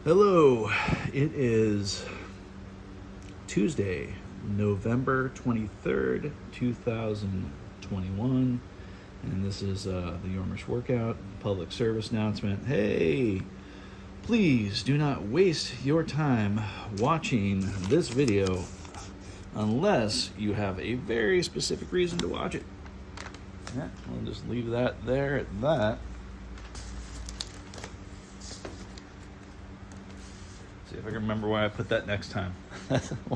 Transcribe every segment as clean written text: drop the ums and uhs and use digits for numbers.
Hello, it is Tuesday, November 23rd, 2021, and this is the Yormish Workout public service announcement. Hey, please do not waste your time watching this video unless you have a very specific reason to watch it. Yeah, we'll just leave that there at that. See if I can remember where I put that next time.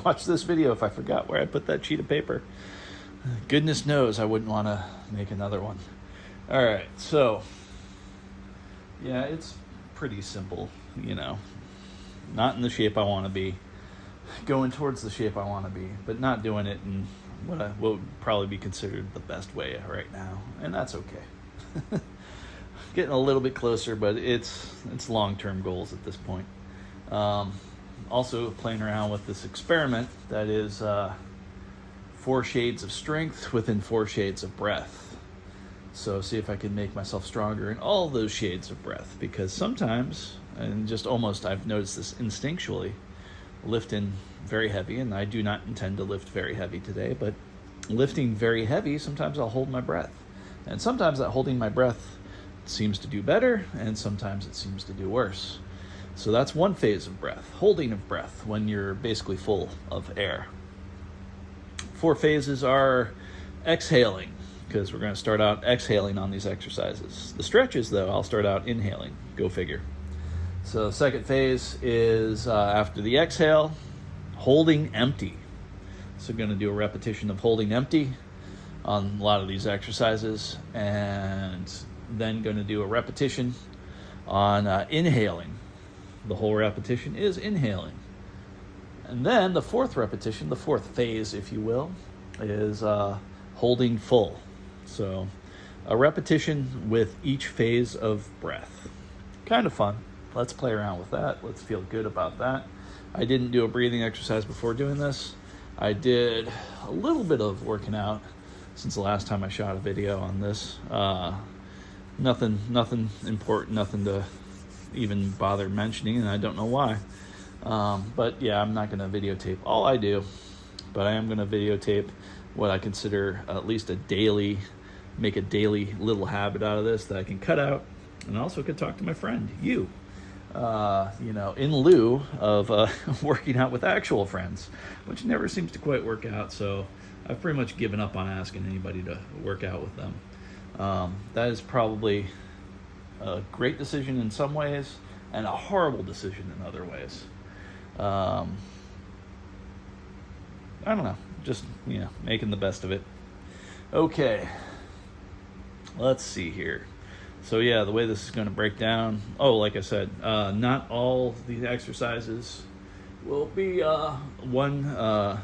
Watch this video if I forgot where I put that sheet of paper. Goodness knows I wouldn't want to make another one. All right, so yeah, it's pretty simple, not in the shape I want to be, going towards the shape I want to be, but not doing it in what would probably be considered the best way right now, and that's okay. Getting a little bit closer, but it's long-term goals at this point. Also playing around with this experiment that is 4 shades of strength within 4 shades of breath. So see if I can make myself stronger in all those shades of breath, because sometimes, and just almost I've noticed this instinctually, lifting very heavy, and I do not intend to lift very heavy today, but lifting very heavy, sometimes I'll hold my breath. And sometimes that holding my breath seems to do better, and sometimes it seems to do worse. So that's one phase of breath, holding of breath when you're basically full of air. 4 phases are exhaling, because we're going to start out exhaling on these exercises. The stretches, though, I'll start out inhaling. Go figure. So the second phase is after the exhale, holding empty. So going to do a repetition of holding empty on a lot of these exercises, and then going to do a repetition on inhaling. The whole repetition is inhaling. And then the 4th repetition, the 4th phase, if you will, is holding full. So a repetition with each phase of breath. Kind of fun. Let's play around with that. Let's feel good about that. I didn't do a breathing exercise before doing this. I did a little bit of working out since the last time I shot a video on this. Nothing important, nothing to even bother mentioning, and I don't know why. But yeah, I'm not going to videotape all I do, but I am going to videotape what I consider at least make a daily little habit out of this that I can cut out, and also could talk to my friend, you, in lieu of working out with actual friends, which never seems to quite work out. So I've pretty much given up on asking anybody to work out with them. That is probably a great decision in some ways and a horrible decision in other ways. I don't know, just making the best of it. Okay, let's see here. So yeah, the way this is going to break down, like I said, not all the exercises will be one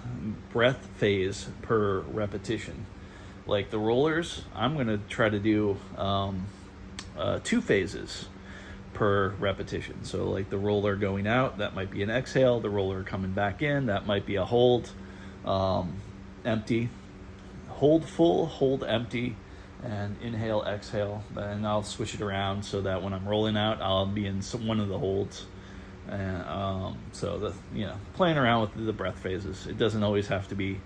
breath phase per repetition. Like the rollers, I'm going to try to do 2 phases per repetition. So like the roller going out, that might be an exhale. The roller coming back in, that might be a hold. Empty, hold full, hold empty, and inhale, exhale. Then I'll switch it around so that when I'm rolling out, I'll be in one of the holds. And so playing around with the breath phases. It doesn't always have to be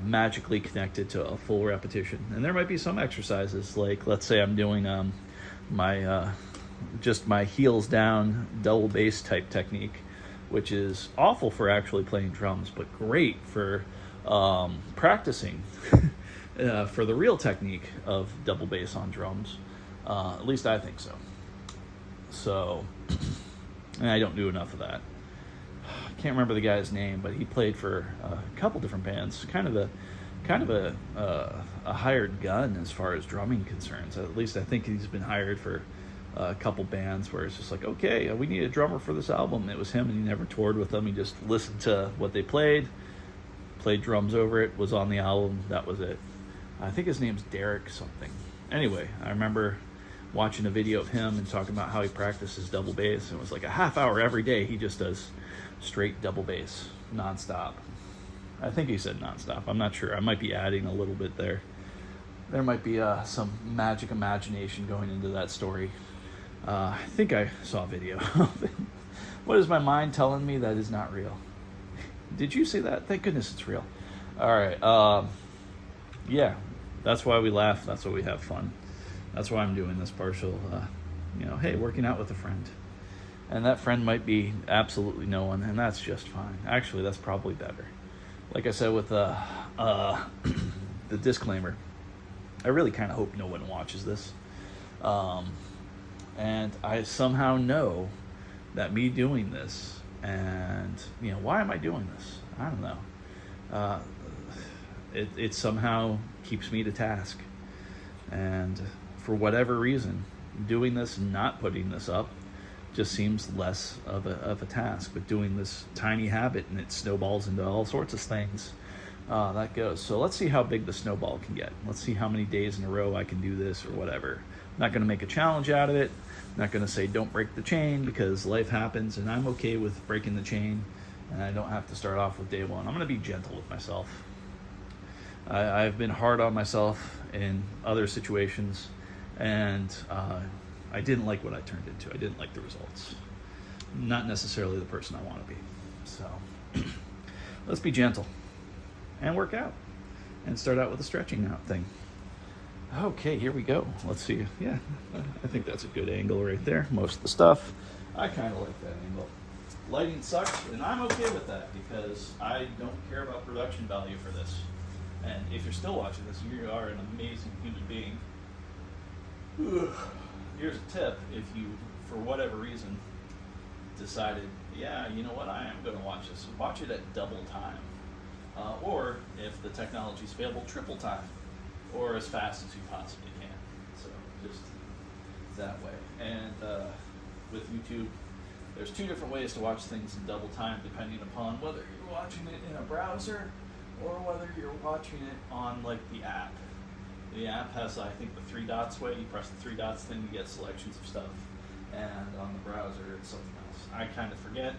magically connected to a full repetition. And there might be some exercises, like let's say I'm doing my heels down double bass type technique, which is awful for actually playing drums, but great for practicing for the real technique of double bass on drums. At least I think so. So, and I don't do enough of that. I can't remember the guy's name, but he played for a couple different bands. Kind of a hired gun as far as drumming concerns. At least I think he's been hired for a couple bands where it's just like, okay, we need a drummer for this album. It was him, and he never toured with them. He just listened to what they played drums over it, was on the album. That was it. I think his name's Derek something. Anyway, I remember watching a video of him and talking about how he practices double bass. It was like a half hour every day. He just does straight double bass nonstop. I think he said nonstop. I'm not sure. I might be adding a little bit there. There might be some magic imagination going into that story. I think I saw a video of it. What is my mind telling me that is not real? Did you say that? Thank goodness it's real. All right. Yeah, that's why we laugh. That's why we have fun. That's why I'm doing this partial, hey, working out with a friend. And that friend might be absolutely no one, and that's just fine. Actually, that's probably better. Like I said with the disclaimer, I really kind of hope no one watches this. And I somehow know that me doing this, and, why am I doing this? I don't know. It somehow keeps me to task. And for whatever reason, doing this and not putting this up just seems less of a task. But doing this tiny habit, and it snowballs into all sorts of things, that goes. So let's see how big the snowball can get. Let's see how many days in a row I can do this or whatever. I'm not going to make a challenge out of it. I'm not going to say don't break the chain, because life happens, and I'm okay with breaking the chain, and I don't have to start off with day one. I'm going to be gentle with myself. I've been hard on myself in other situations, and I didn't like what I turned into. I didn't like the results. Not necessarily the person I want to be. So let's be gentle and work out and start out with a stretching out thing. Okay, here we go. Let's see. Yeah, I think that's a good angle right there. Most of the stuff, I kind of like that angle. Lighting sucks, and I'm okay with that, because I don't care about production value for this. And if you're still watching this, you are an amazing human being. Here's a tip: if you, for whatever reason, decided, yeah, you know what, I am going to watch this, watch it at double time. Or if the technology is available, triple time. Or as fast as you possibly can. So just that way. And with YouTube, there's two different ways to watch things in double time, depending upon whether you're watching it in a browser or whether you're watching it on like the app. The app has, I think, the three dots way. You press the three dots, then you get selections of stuff. And on the browser, it's something else. I kind of forget,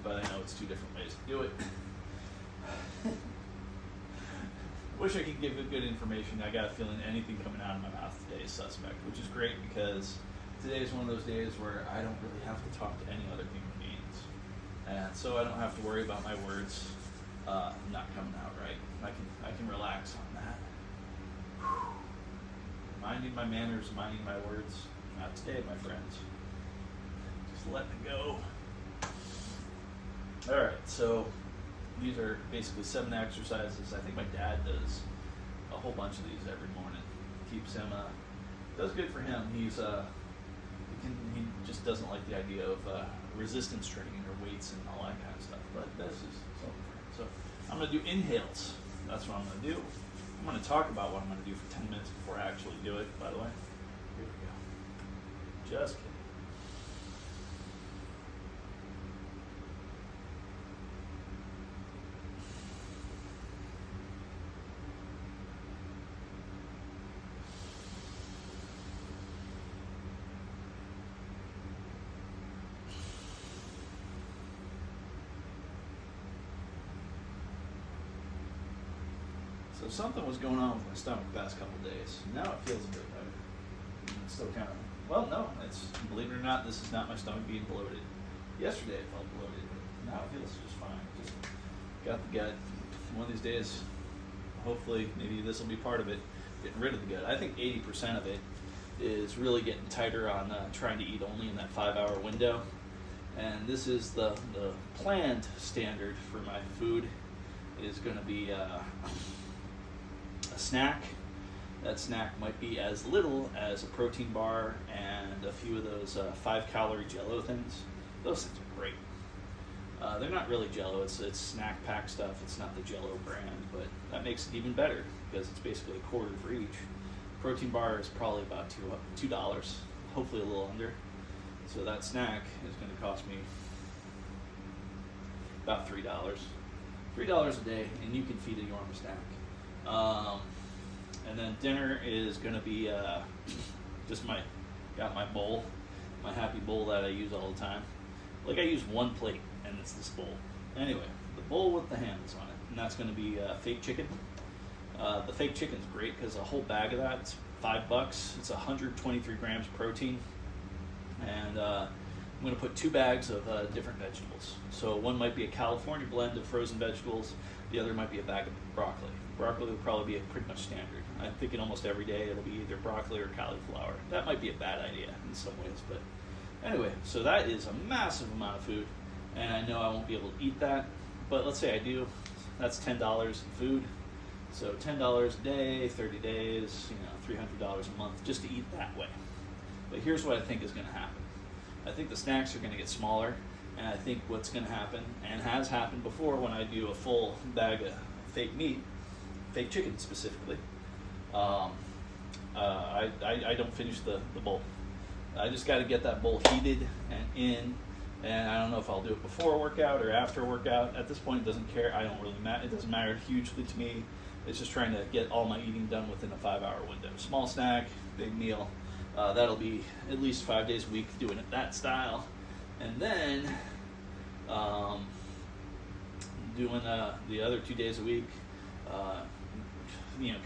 but I know it's two different ways to do it. Wish I could give you good information. I got a feeling anything coming out of my mouth today is suspect, which is great, because today is one of those days where I don't really have to talk to any other human beings. And so I don't have to worry about my words not coming out right. I can relax on that. Minding my manners, minding my words. Not today, my friends. Just letting it go. Alright, so these are basically 7 exercises. I think my dad does a whole bunch of these every morning. Keeps him, does good for him. He just doesn't like the idea of resistance training or weights and all that kind of stuff. But this is something for him. So I'm going to do inhales. That's what I'm going to do. I'm going to talk about what I'm going to do for 10 minutes before I actually do it, by the way. Here we go. Just kidding. So something was going on with my stomach the past couple of days. Now it feels a bit better. It's still kind of, well, no, it's, believe it or not, this is not my stomach being bloated. Yesterday it felt bloated, but now it feels just fine. Just got the gut. One of these days, hopefully, maybe this will be part of it, getting rid of the gut. I think 80% of it is really getting tighter on trying to eat only in that 5-hour window. And this is the planned standard for my food is going to be a snack. That snack might be as little as a protein bar and a few of those 5-calorie Jell-O things. Those things are great. They're not really Jell-O, it's snack pack stuff. It's not the Jell-O brand, but that makes it even better because it's basically a quarter for each. Protein bar is probably about $2, hopefully a little under. So that snack is going to cost me about $3. $3 a day, and you can feed a Yorma snack. And then dinner is going to be just got my bowl, my happy bowl that I use all the time. Like I use one plate, and it's this bowl. Anyway, the bowl with the handles on it, and that's going to be fake chicken. The fake chicken's great because a whole bag of that, it's $5. It's 123 grams of protein. And going to put 2 bags of different vegetables. So one might be a California blend of frozen vegetables. The other might be a bag of broccoli. Broccoli will probably be pretty much standard. I'm thinking almost every day it'll be either broccoli or cauliflower. That might be a bad idea in some ways, but anyway, so that is a massive amount of food, and I know I won't be able to eat that, but let's say I do. That's $10 in food. So $10 a day, 30 days, $300 a month just to eat that way. But here's what I think is going to happen. I think the snacks are going to get smaller, and I think what's going to happen, and has happened before when I do a full bag of fake meat, fake chicken specifically, I don't finish the bowl. I just got to get that bowl heated and in, and I don't know if I'll do it before a workout or after a workout. At this point, it doesn't care. I don't really matter. It doesn't matter hugely to me. It's just trying to get all my eating done within a 5-hour window. Small snack, big meal. That'll be at least 5 days a week doing it that style. And then doing the other 2 days a week,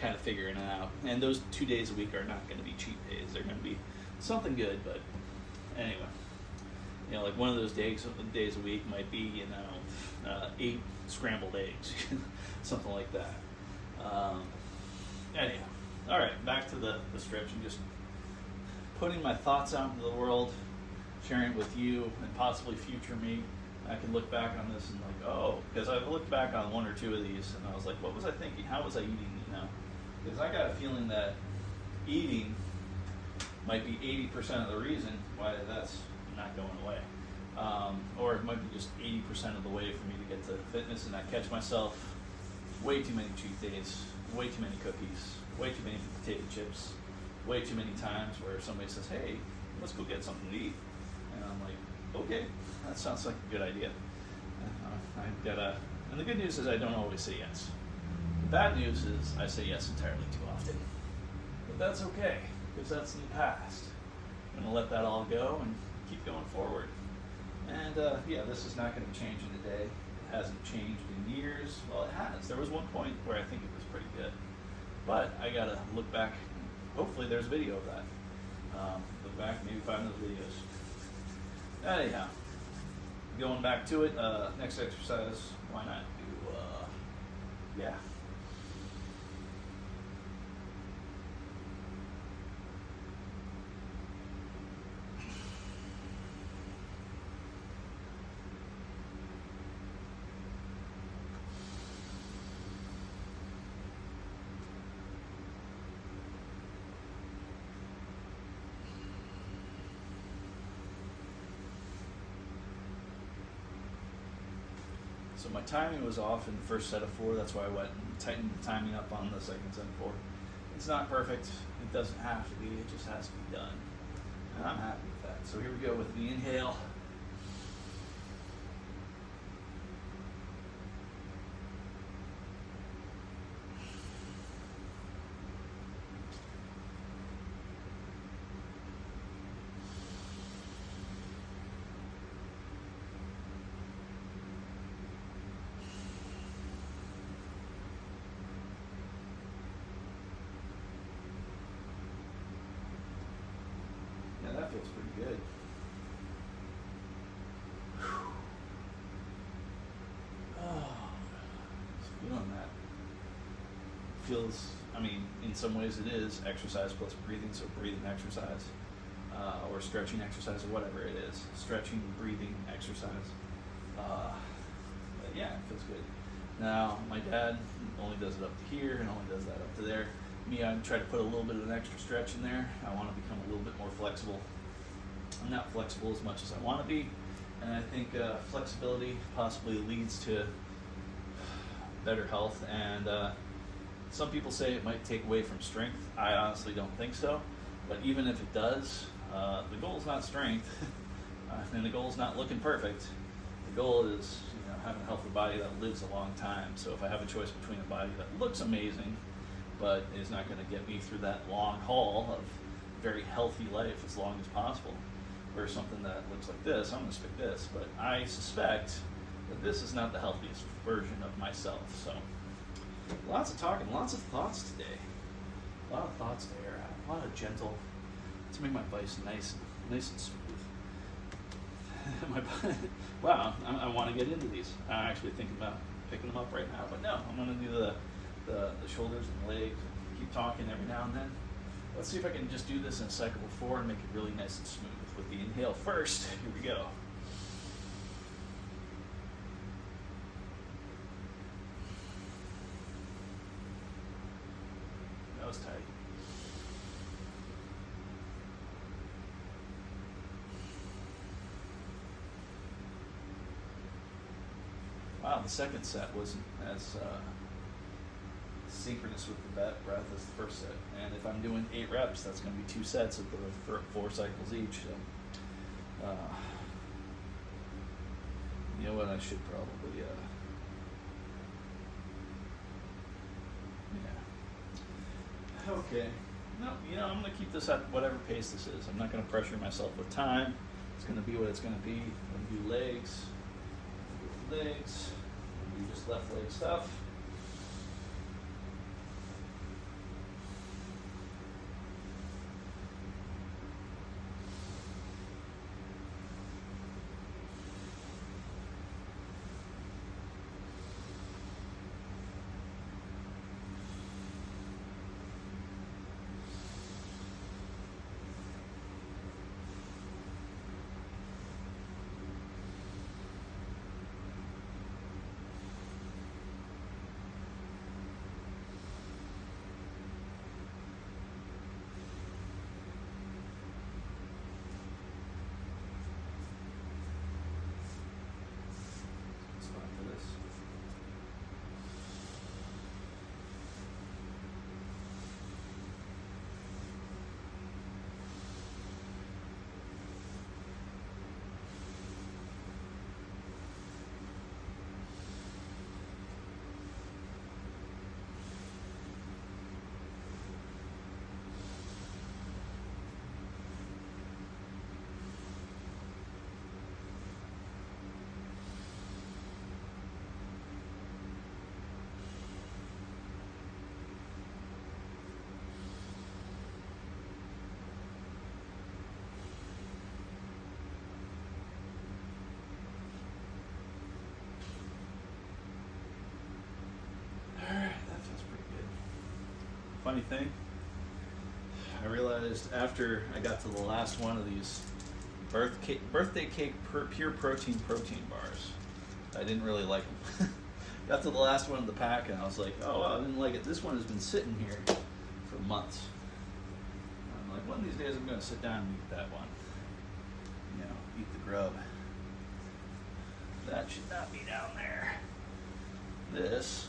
kind of figuring it out. And those 2 days a week are not going to be cheat days. They're going to be something good, but anyway. Like one of those days a week might be, 8 scrambled eggs, something like that. Anyhow, all right, back to the stretching. Just putting my thoughts out into the world, sharing it with you and possibly future me. I can look back on this and because I've looked back on 1 or 2 of these and I was like, what was I thinking? How was I eating? Because I got a feeling that eating might be 80% of the reason why that's not going away. Or it might be just 80% of the way for me to get to fitness, and I catch myself way too many cheat days, way too many cookies, way too many potato chips, way too many times where somebody says, hey, let's go get something to eat. And I'm like, okay, that sounds like a good idea. And the good news is I don't always say yes. The bad news is I say yes entirely too often. But that's okay, because that's in the past. I'm going to let that all go and keep going forward. And this is not going to change in a day. It hasn't changed in years. Well, it has. There was one point where I think it was pretty good. But I got to look back. Hopefully there's video of that. Look back, maybe find those videos. Anyhow, going back to it, next exercise, why not do, So my timing was off in the first set of 4. That's why I went and tightened the timing up on the second set of 4. It's not perfect. It doesn't have to be. It just has to be done. And I'm happy with that. So here we go with the inhale. That feels pretty good. Just feeling that. Feels, in some ways it is exercise plus breathing, so breathing exercise, or stretching exercise, or whatever it is. Stretching, breathing exercise. But yeah, it feels good. Now, my dad only does it up to here and only does that up to there. Me, I try to put a little bit of an extra stretch in there. I want to become a little bit more flexible. I'm not flexible as much as I want to be, and I think flexibility possibly leads to better health, and some people say it might take away from strength. I honestly don't think so, but even if it does, the goal is not strength, and the goal is not looking perfect. The goal is having a healthy body that lives a long time. So if I have a choice between a body that looks amazing but is not going to get me through that long haul of very healthy life as long as possible, or something that looks like this, I'm going to pick this. But I suspect that this is not the healthiest version of myself. So lots of talking, lots of thoughts today. A lot of thoughts to air out, a lot of gentle, to make my voice nice and smooth. My, wow, I want to get into these. I'm actually thinking about picking them up right now, but no, I'm going to do the shoulders and the legs. Keep talking every now and then. Let's see if I can just do this in a cycle before and make it really nice and smooth. With the inhale first, here we go. That was tight. Wow, the second set wasn't as synchronous with the breath as the first set. And if I'm doing 8 reps, that's going to be 2 sets of the 4 cycles each. So, you know what? I should probably, yeah. Okay. No, you know, I'm going to keep this at whatever pace this is. I'm not going to pressure myself with time. It's going to be what it's going to be. I'm going to do legs. Legs. Do just left leg stuff. Funny thing, I realized after I got to the last one of these birthday cake pure protein bars, I didn't really like them. Got to the last one of the pack and I was like, oh, I didn't like it. This one has been sitting here for months. I'm like, one of these days I'm going to sit down and eat that one. You know, eat the grub. That should not be down there. This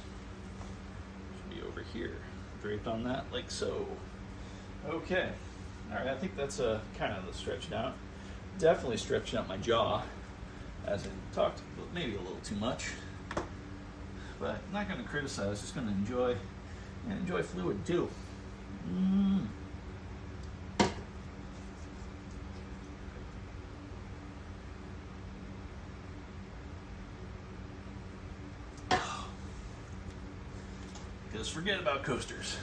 should be over here. Draped on that like so. Okay. Alright, I think that's kind of the stretched out. Definitely stretched out my jaw as I talked, maybe a little too much. But I'm not going to criticize, just going to enjoy and enjoy fluid too. Because forget about coasters.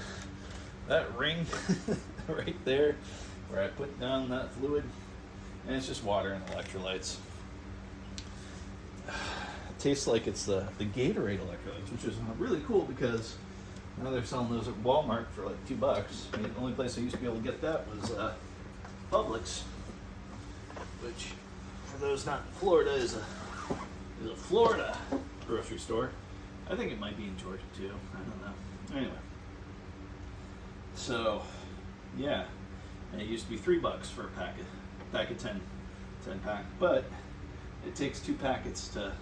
That ring right there where I put down that fluid, and it's just water and electrolytes. It tastes like it's the Gatorade electrolytes, which is really cool because now they're selling those at Walmart for like $2. The only place I used to be able to get that was Publix, which for those not in Florida is a Florida grocery store. I think it might be in Georgia too. I don't know. Anyway, so yeah, and it used to be $3 for a pack of 10 pack, but it takes 2 packets to,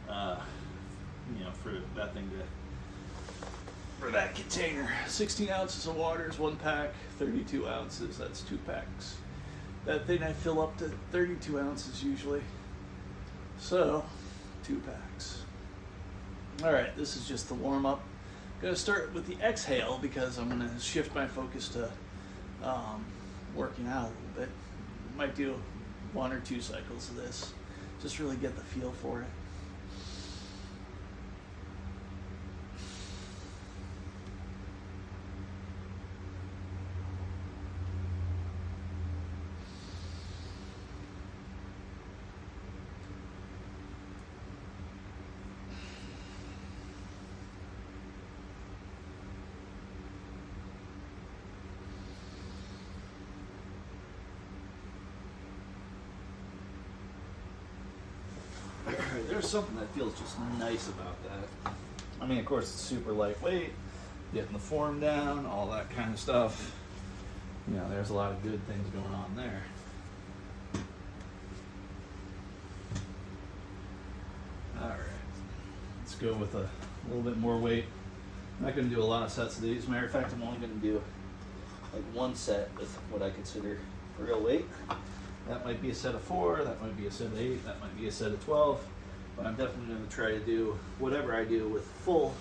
you know, for that thing to, for that container. 16 ounces of water is 1 pack, 32 ounces, that's 2 packs. That thing I fill up to 32 ounces usually, so 2 packs. All right, this is just the warm up. Gonna start with the exhale because I'm gonna shift my focus to working out a little bit. Might do 1 or 2 cycles of this. Just really get the feel for it. there's something that feels just nice about that. I mean, of course, it's super lightweight, getting the form down, all that kind of stuff. You know, there's a lot of good things going on there. All right, let's go with a little bit more weight. I'm not going to do a lot of sets of these. Matter of fact, I'm only going to do like one set with what I consider real weight. That might be a set of 4, that might be a set of 8, that might be a set of 12, but I'm definitely going to try to do whatever I do with full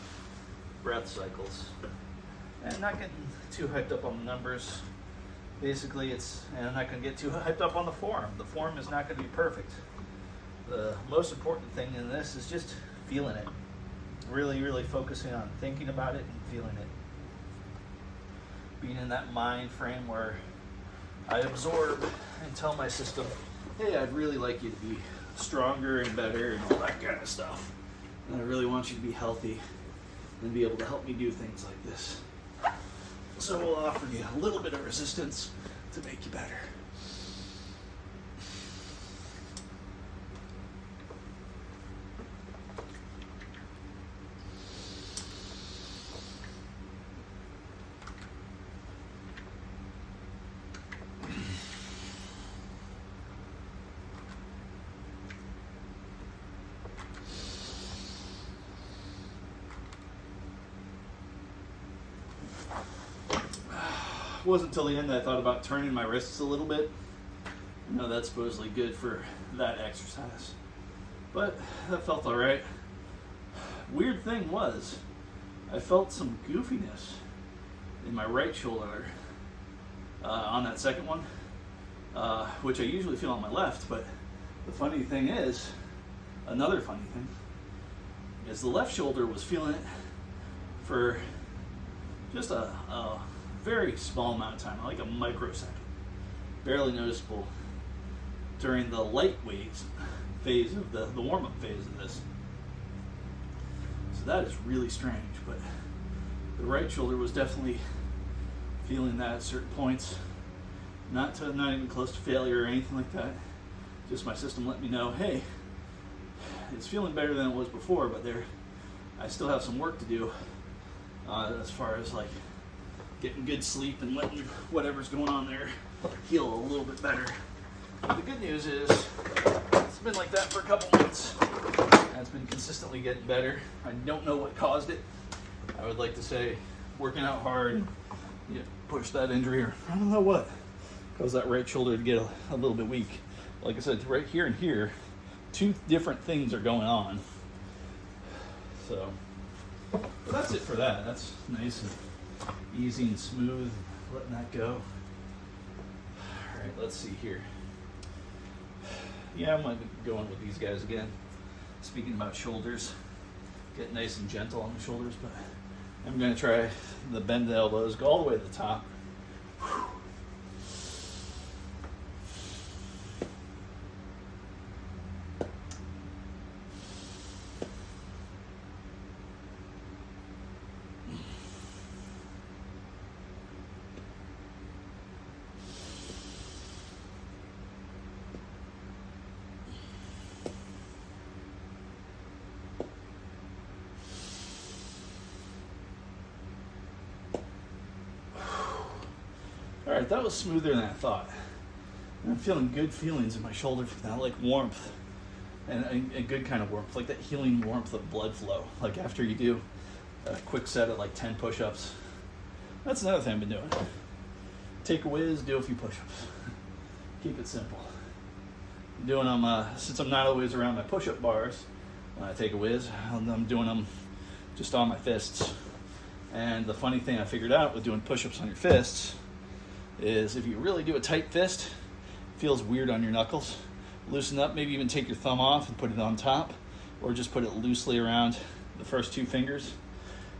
breath cycles. And not getting too hyped up on the numbers. Basically, and I'm not going to get too hyped up on the form. The form is not going to be perfect. The most important thing in this is just feeling it. Really, really focusing on thinking about it and feeling it. Being in that mind frame where I absorb and tell my system, hey, I'd really like you to be stronger and better and all that kind of stuff. And I really want you to be healthy and be able to help me do things like this. So we'll offer you a little bit of resistance to make you better. It wasn't until the end that I thought about turning my wrists a little bit. You know, that's supposedly good for that exercise. But that felt all right. Weird thing was, I felt some goofiness in my right shoulder on that second one, which I usually feel on my left. But the funny thing is, another funny thing, is the left shoulder was feeling it for just a very small amount of time, like a microsecond, barely noticeable during the lightweight phase of the warm-up phase of this. So that is really strange, but the right shoulder was definitely feeling that at certain points. Not even close to failure or anything like that. Just my system let me know, hey, it's feeling better than it was before, but I still have some work to do as far as like getting good sleep and letting whatever's going on there heal a little bit better. But the good news is it's been like that for a couple months and it's been consistently getting better. I don't know what caused it. I would like to say working out hard, push that injury, or I don't know what caused that right shoulder to get a little bit weak. Like I said, right here and here, two different things are going on. So, but that's it for that. That's nice and easy and smooth, letting that go. All right, let's see here. Yeah, I might be going with these guys again. Speaking about shoulders, get nice and gentle on the shoulders, but I'm going to try the bend the elbows, go all the way to the top. All right, that was smoother than I thought. I'm feeling good feelings in my shoulders now, like warmth, and a good kind of warmth, like that healing warmth of blood flow. Like after you do a quick set of like 10 push-ups. That's another thing I've been doing. Take a whiz, do a few push-ups. Keep it simple. Doing them, since I'm not always around my push-up bars, when I take a whiz, I'm doing them just on my fists. And the funny thing I figured out with doing push-ups on your fists is if you really do a tight fist, it feels weird on your knuckles. Loosen up, maybe even take your thumb off and put it on top, or just put it loosely around the first two fingers,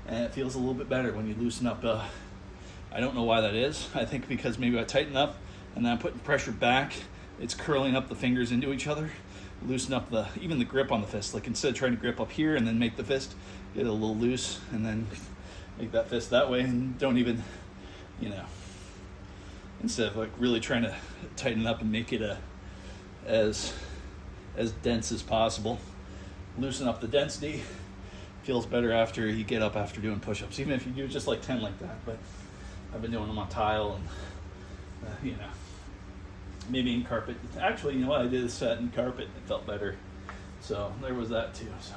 and it feels a little bit better when you loosen up. I don't know why that is. I think because maybe I tighten up and then I'm putting pressure back, it's curling up the fingers into each other, loosen up even the grip on the fist. Like instead of trying to grip up here and then make the fist get a little loose and then make that fist that way, and don't even, instead of like really trying to tighten up and make it as dense as possible. loosen up the density. Feels better after you get up after doing push-ups, even if you do just like 10 like that. But I've been doing them on tile and, maybe in carpet. Actually, you know what? I did a set in carpet. It felt better. So there was that too. So,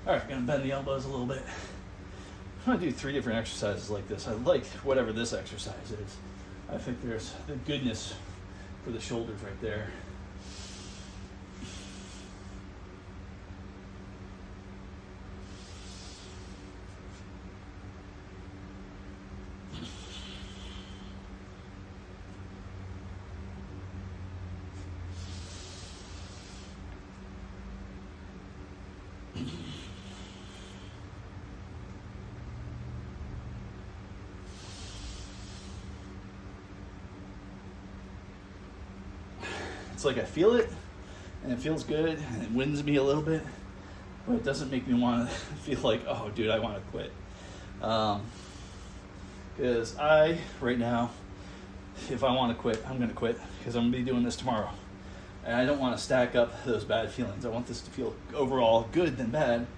all right, gonna bend the elbows a little bit. I'm gonna do 3 different exercises like this. I like whatever this exercise is. I think there's the goodness for the shoulders right there. It's like I feel it, and it feels good, and it wins me a little bit, but it doesn't make me want to feel like, oh, dude, I want to quit. Because right now, if I want to quit, I'm going to quit, because I'm going to be doing this tomorrow. And I don't want to stack up those bad feelings. I want this to feel overall good than bad,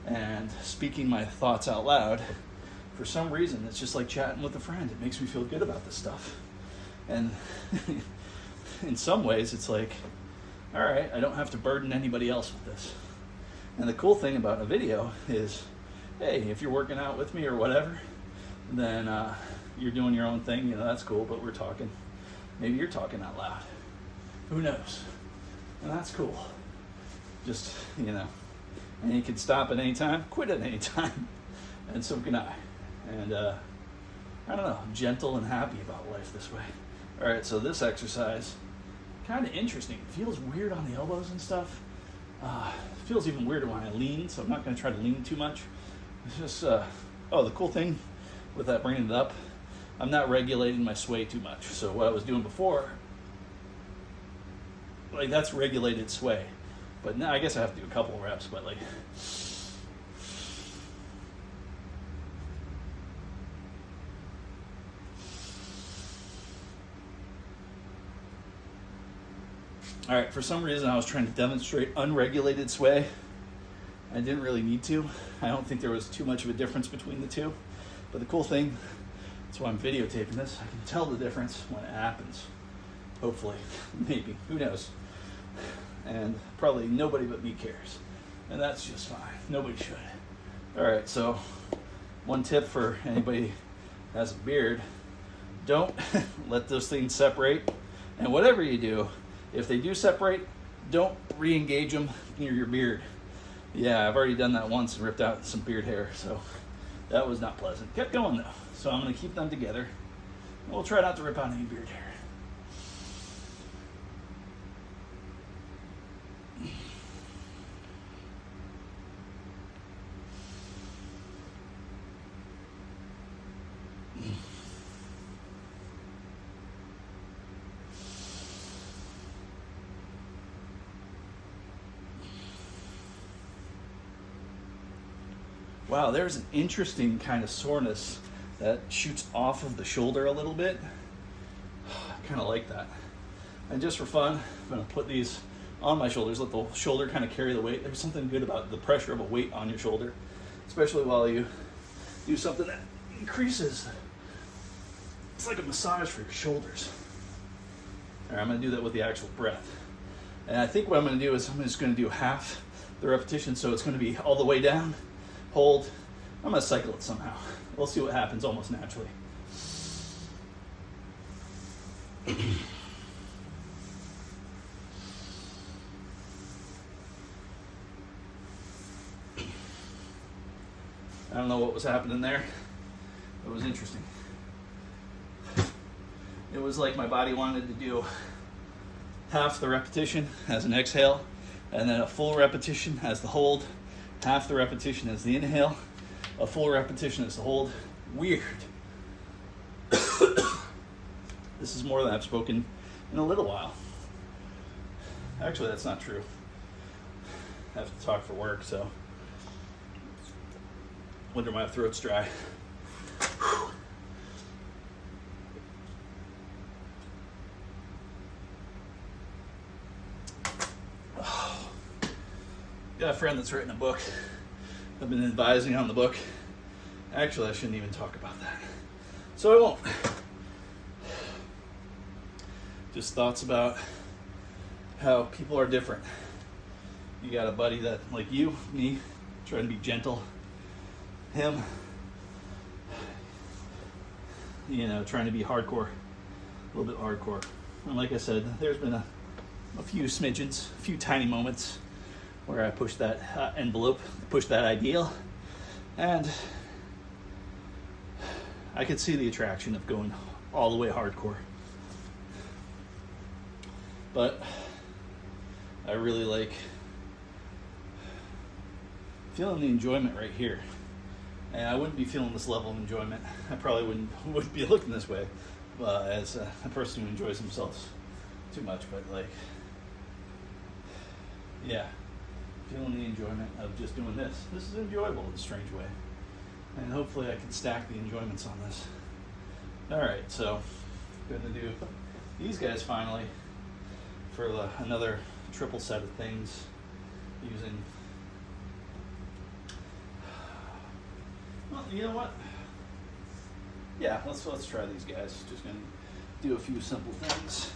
and speaking my thoughts out loud, for some reason, it's just like chatting with a friend. It makes me feel good about this stuff. And in some ways, it's like, all right, I don't have to burden anybody else with this. And the cool thing about a video is, hey, if you're working out with me or whatever, then you're doing your own thing, that's cool, but we're talking. Maybe you're talking out loud. Who knows? And that's cool. Just, and you can stop at any time, quit at any time, and so can I. And I don't know, I'm gentle and happy about life this way. All right, so this exercise, kind of interesting. It feels weird on the elbows and stuff. It feels even weirder when I lean, so I'm not going to try to lean too much. It's just, the cool thing with that bringing it up, I'm not regulating my sway too much. So what I was doing before, like that's regulated sway. But now I guess I have to do a couple of reps, but like, all right, for some reason I was trying to demonstrate unregulated sway. I didn't really need to. I don't think there was too much of a difference between the two. But the cool thing, that's why I'm videotaping this, I can tell the difference when it happens. Hopefully, maybe, who knows. And probably nobody but me cares. And that's just fine, nobody should. All right, so one tip for anybody who has a beard, don't let those things separate. And whatever you do, if they do separate, don't re-engage them near your beard. Yeah, I've already done that once and ripped out some beard hair, so that was not pleasant. Kept going though, so I'm going to keep them together. We'll try not to rip out any beard hair. Wow, there's an interesting kind of soreness that shoots off of the shoulder a little bit. I kind of like that. And just for fun, I'm going to put these on my shoulders, let the shoulder kind of carry the weight. There's something good about the pressure of a weight on your shoulder, especially while you do something that increases. It's like a massage for your shoulders. All right, I'm going to do that with the actual breath. And I think what I'm going to do is I'm just going to do half the repetition, so it's going to be all the way down. Hold. I'm going to cycle it somehow. We'll see what happens almost naturally. I don't know what was happening there. It was interesting. It was like my body wanted to do half the repetition as an exhale, and then a full repetition as the hold. Half the repetition as the inhale, a full repetition as the hold. Weird. This is more than I've spoken in a little while. Actually, that's not true. I have to talk for work, so wonder my throat's dry. Got a friend that's written a book. I've been advising on the book. Actually, I shouldn't even talk about that. So I won't. Just thoughts about how people are different. You got a buddy that, like you, me, trying to be gentle. Him, trying to be hardcore. A little bit hardcore. And like I said, there's been a few smidgens, a few tiny moments where I pushed that envelope, pushed that ideal, and I could see the attraction of going all the way hardcore. But I really like feeling the enjoyment right here. And I wouldn't be feeling this level of enjoyment. I probably wouldn't be looking this way as a person who enjoys themselves too much. But feeling the enjoyment of just doing this. This is enjoyable in a strange way. And hopefully I can stack the enjoyments on this. All right, so I'm going to do these guys finally for another triple set of things using. Well, you know what? Yeah, let's try these guys. Just gonna do a few simple things.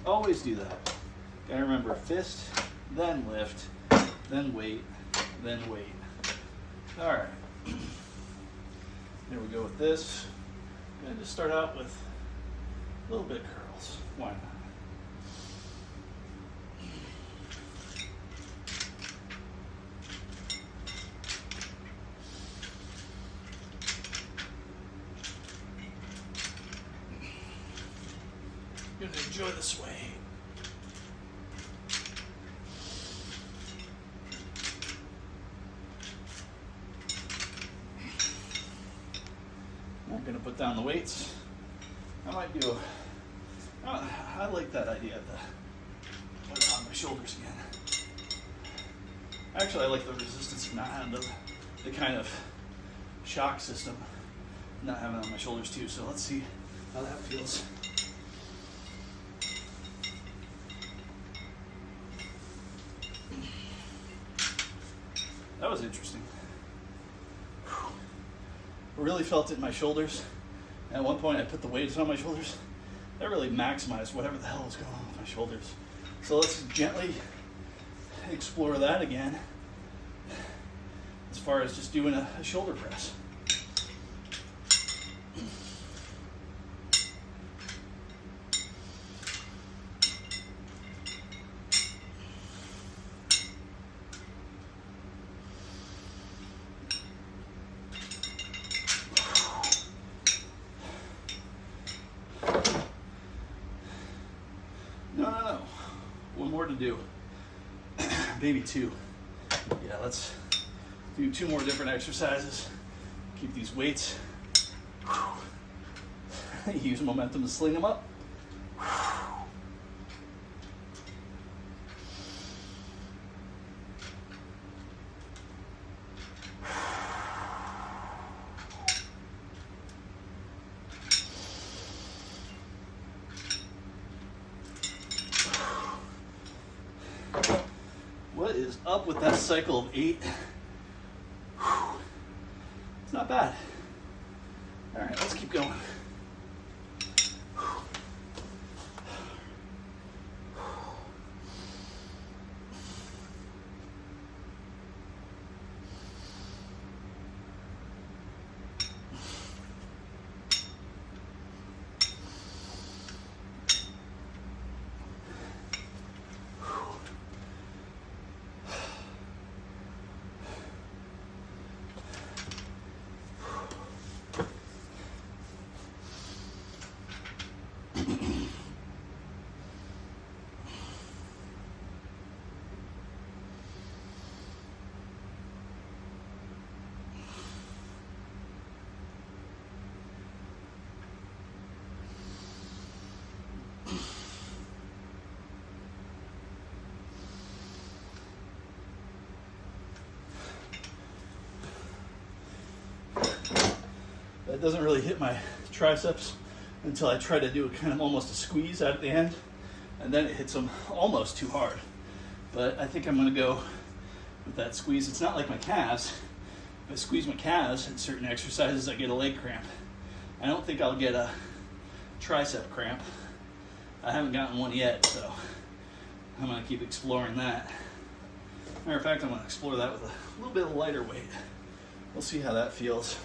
Always do that. Gotta remember fist, then lift, then weight, then weight. All right. There we go with this. I'm gonna just start out with a little bit of curls. Why not? Gonna enjoy the sway. I'm gonna put down the weights. I might do I like that idea of put it on my shoulders again. Actually, I like the resistance of not having the kind of shock system, not having it on my shoulders too. So let's see how that feels. That was interesting. Whew. I really felt it in my shoulders. At one point I put the weights on my shoulders. That really maximized whatever the hell was going on with my shoulders. So let's gently explore that again as far as just doing a shoulder press. No. One more to do. Maybe two. Yeah, let's do two more different exercises. Keep these weights. Use momentum to sling them up. What is up with that cycle of 8? It's not bad. All right, let's keep going. That doesn't really hit my triceps until I try to do a kind of almost a squeeze at the end, and then it hits them almost too hard. But I think I'm going to go with that squeeze. It's not like my calves. If I squeeze my calves in certain exercises, I get a leg cramp. I don't think I'll get a tricep cramp. I haven't gotten one yet, so I'm going to keep exploring that. Matter of fact, I'm going to explore that with a little bit of lighter weight. We'll see how that feels.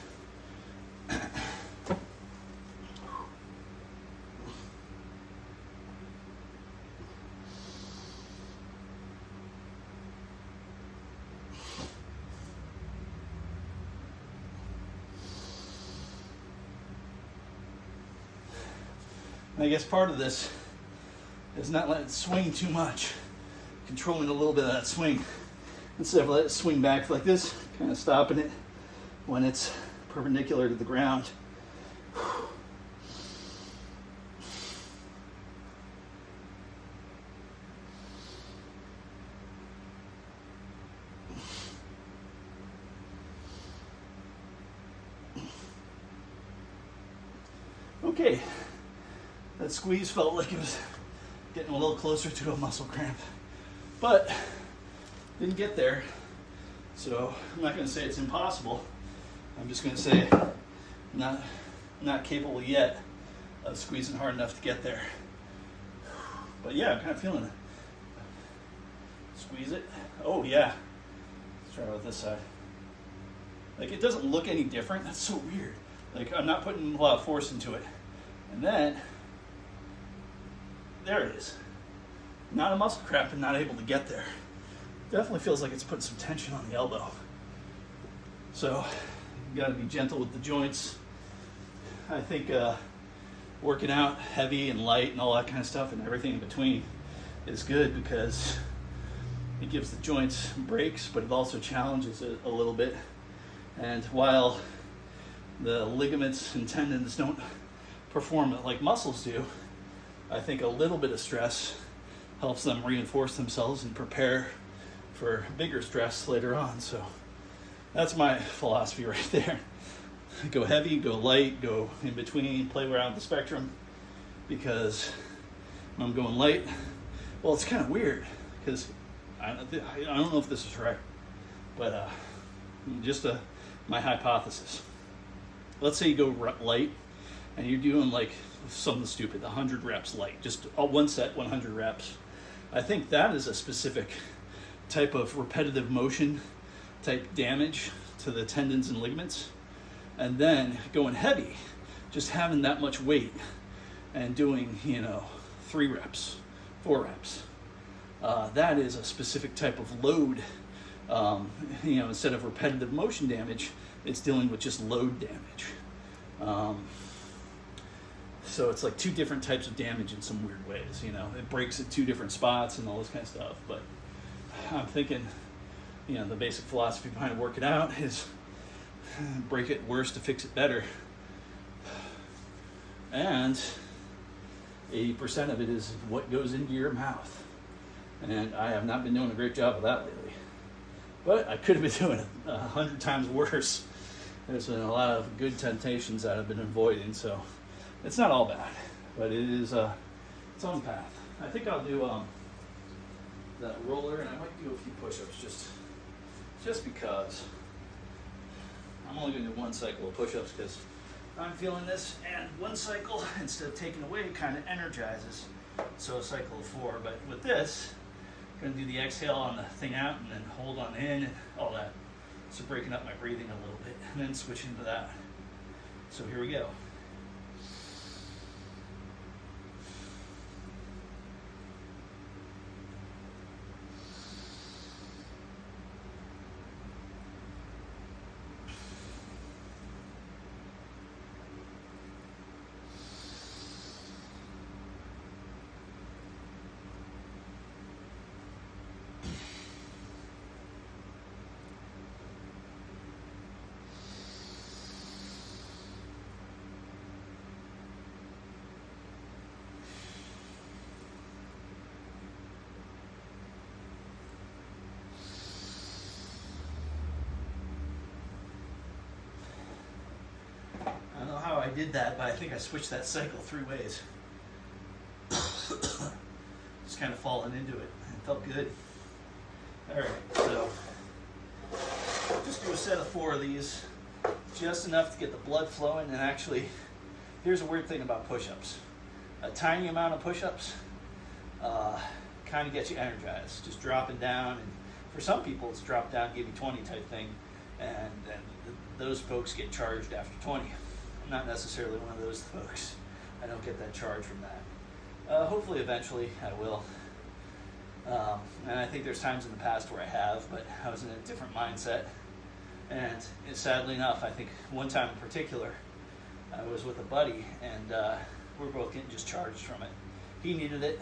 I guess part of this is not letting it swing too much, controlling a little bit of that swing. Instead of letting it swing back like this, kind of stopping it when it's perpendicular to the ground. Okay. That squeeze felt like it was getting a little closer to a muscle cramp, but didn't get there. So I'm not going to say it's impossible. I'm just going to say I'm not capable yet of squeezing hard enough to get there. But yeah, I'm kind of feeling it. Squeeze it. Oh yeah. Let's try it with this side. Like, it doesn't look any different. That's so weird. Like, I'm not putting a lot of force into it. And then there it is. Not a muscle cramp and not able to get there. Definitely feels like it's putting some tension on the elbow. So you got to be gentle with the joints. I think working out heavy and light and all that kind of stuff and everything in between is good because it gives the joints breaks, but it also challenges it a little bit. And while the ligaments and tendons don't perform like muscles do, I think a little bit of stress helps them reinforce themselves and prepare for bigger stress later on. So that's my philosophy right there. Go heavy, go light, go in between, play around the spectrum. Because when I'm going light, well, it's kind of weird because I don't know if this is right, but just my hypothesis. Let's say you go light and you're doing like something stupid, 100 reps light, just one set, 100 reps. I think that is a specific type of repetitive motion type damage to the tendons and ligaments. And then going heavy, just having that much weight and doing, 3 reps, 4 reps. That is a specific type of load. Instead of repetitive motion damage, it's dealing with just load damage. So it's like 2 different types of damage in some weird ways, It breaks at 2 different spots and all this kind of stuff. But I'm thinking, the basic philosophy behind working out is break it worse to fix it better. And 80% of it is what goes into your mouth. And I have not been doing a great job of that lately. But I could have been doing it 100 times worse. There's been a lot of good temptations that I've been avoiding, so it's not all bad, but it is its own path. I think I'll do that roller, and I might do a few push-ups just because. I'm only going to do 1 cycle of push-ups because I'm feeling this, and 1 cycle, instead of taking away, kind of energizes. So a cycle of 4, but with this, I'm going to do the exhale on the thing out and then hold on in and all that. So breaking up my breathing a little bit and then switching to that. So here we go. I did that, but I think I switched that cycle 3 ways. Just kind of falling into it. It felt good. All right, so set of 4 of these, just enough to get the blood flowing. And actually, here's a weird thing about push-ups. A tiny amount of push-ups kind of gets you energized, just dropping down. And for some people, it's drop down, give me 20 type thing. And those folks get charged after 20. I'm not necessarily one of those folks. I don't get that charge from that. Hopefully, eventually, I will. And I think there's times in the past where I have, but I was in a different mindset. And sadly enough, I think one time in particular, I was with a buddy, and we were both getting just charged from it. He needed it,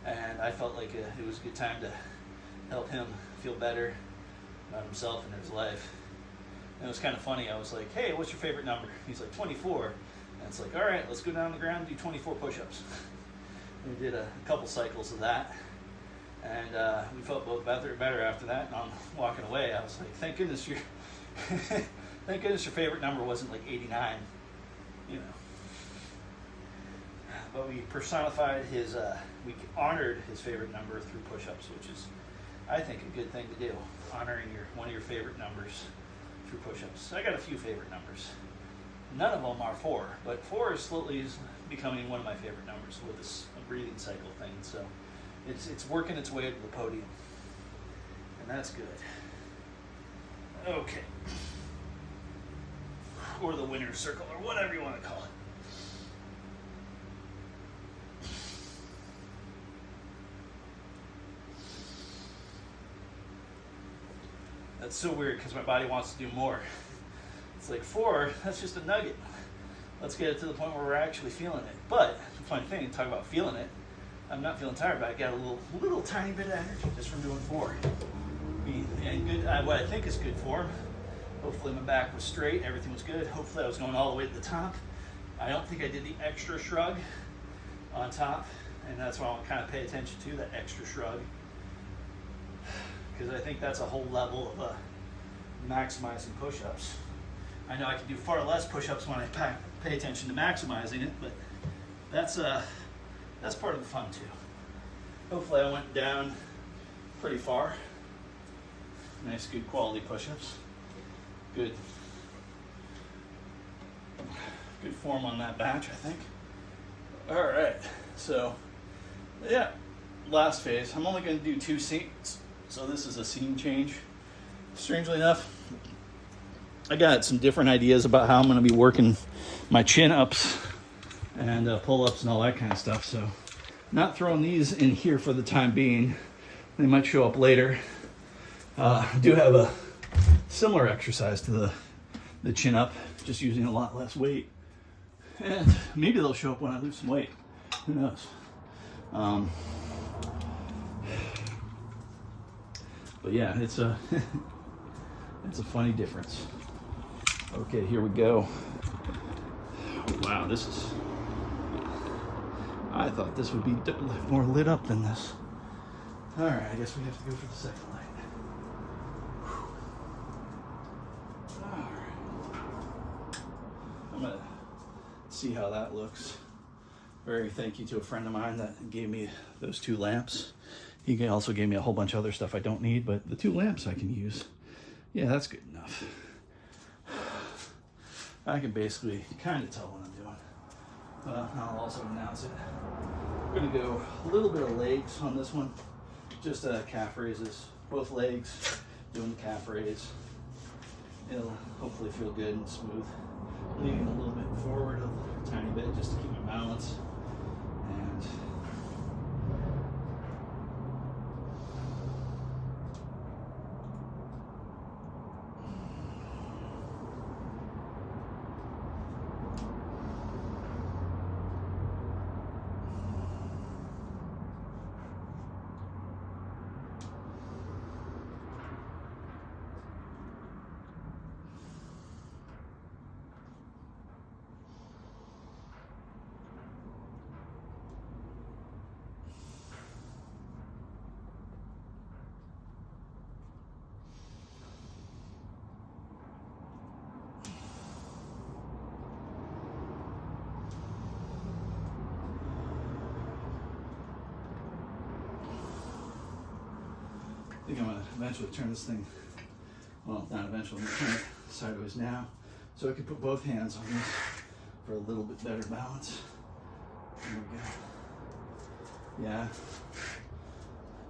and I felt like it was a good time to help him feel better about himself and his life. And it was kind of funny. I was like, hey, what's your favorite number? He's like, 24. And it's like, all right, let's go down on the ground and do 24 push-ups. We did a couple cycles of that. And we felt both better after that. And on walking away, I was like, thank goodness your favorite number wasn't like 89, you know. But we personified we honored his favorite number through push-ups, which is, I think, a good thing to do. Honoring one of your favorite numbers through push-ups. I got a few favorite numbers. None of them are 4, but 4 is slowly becoming one of my favorite numbers with this breathing cycle thing. So it's working its way to the podium, and that's good. Okay. Or the winner's circle, or whatever you want to call it. That's so weird because my body wants to do more. It's like 4, that's just a nugget. Let's get it to the point where we're actually feeling it. But the funny thing, talk about feeling it, I'm not feeling tired, but I got a little tiny bit of energy just from doing 4. And good, what I think is good form. Hopefully my back was straight, everything was good. Hopefully I was going all the way to the top. I don't think I did the extra shrug on top, and that's what I want to kind of pay attention to, that extra shrug. Because I think that's a whole level of maximizing push-ups. I know I can do far less push-ups when I pay attention to maximizing it, but that's part of the fun too. Hopefully I went down pretty far. Nice, good quality push-ups. Good form on that batch, I think. All right, so yeah, last phase. I'm only going to do 2 scenes, so this is a scene change. Strangely enough, I got some different ideas about how I'm going to be working my chin-ups and pull-ups and all that kind of stuff, so not throwing these in here for the time being. They might show up later. I do have a similar exercise to the chin-up, just using a lot less weight. And maybe they'll show up when I lose some weight. Who knows? But yeah, it's a funny difference. Okay, here we go. Wow, I thought this would be more lit up than this. All right, I guess we have to go for the second light. All right. I'm gonna see how that looks. Very thank you to a friend of mine that gave me those 2 lamps. He also gave me a whole bunch of other stuff I don't need, but the 2 lamps I can use. Yeah, that's good enough. I can basically kind of tell what I'm doing. I'll also announce it. We're gonna go a little bit of legs on this one. Just calf raises, both legs, doing the calf raise. It'll hopefully feel good and smooth. Leaning a little bit forward, a tiny bit, just to keep my balance. And I think I'm gonna eventually turn this thing well, not eventually, I'm gonna turn it sideways now, so I can put both hands on this for a little bit better balance. There we go. Yeah,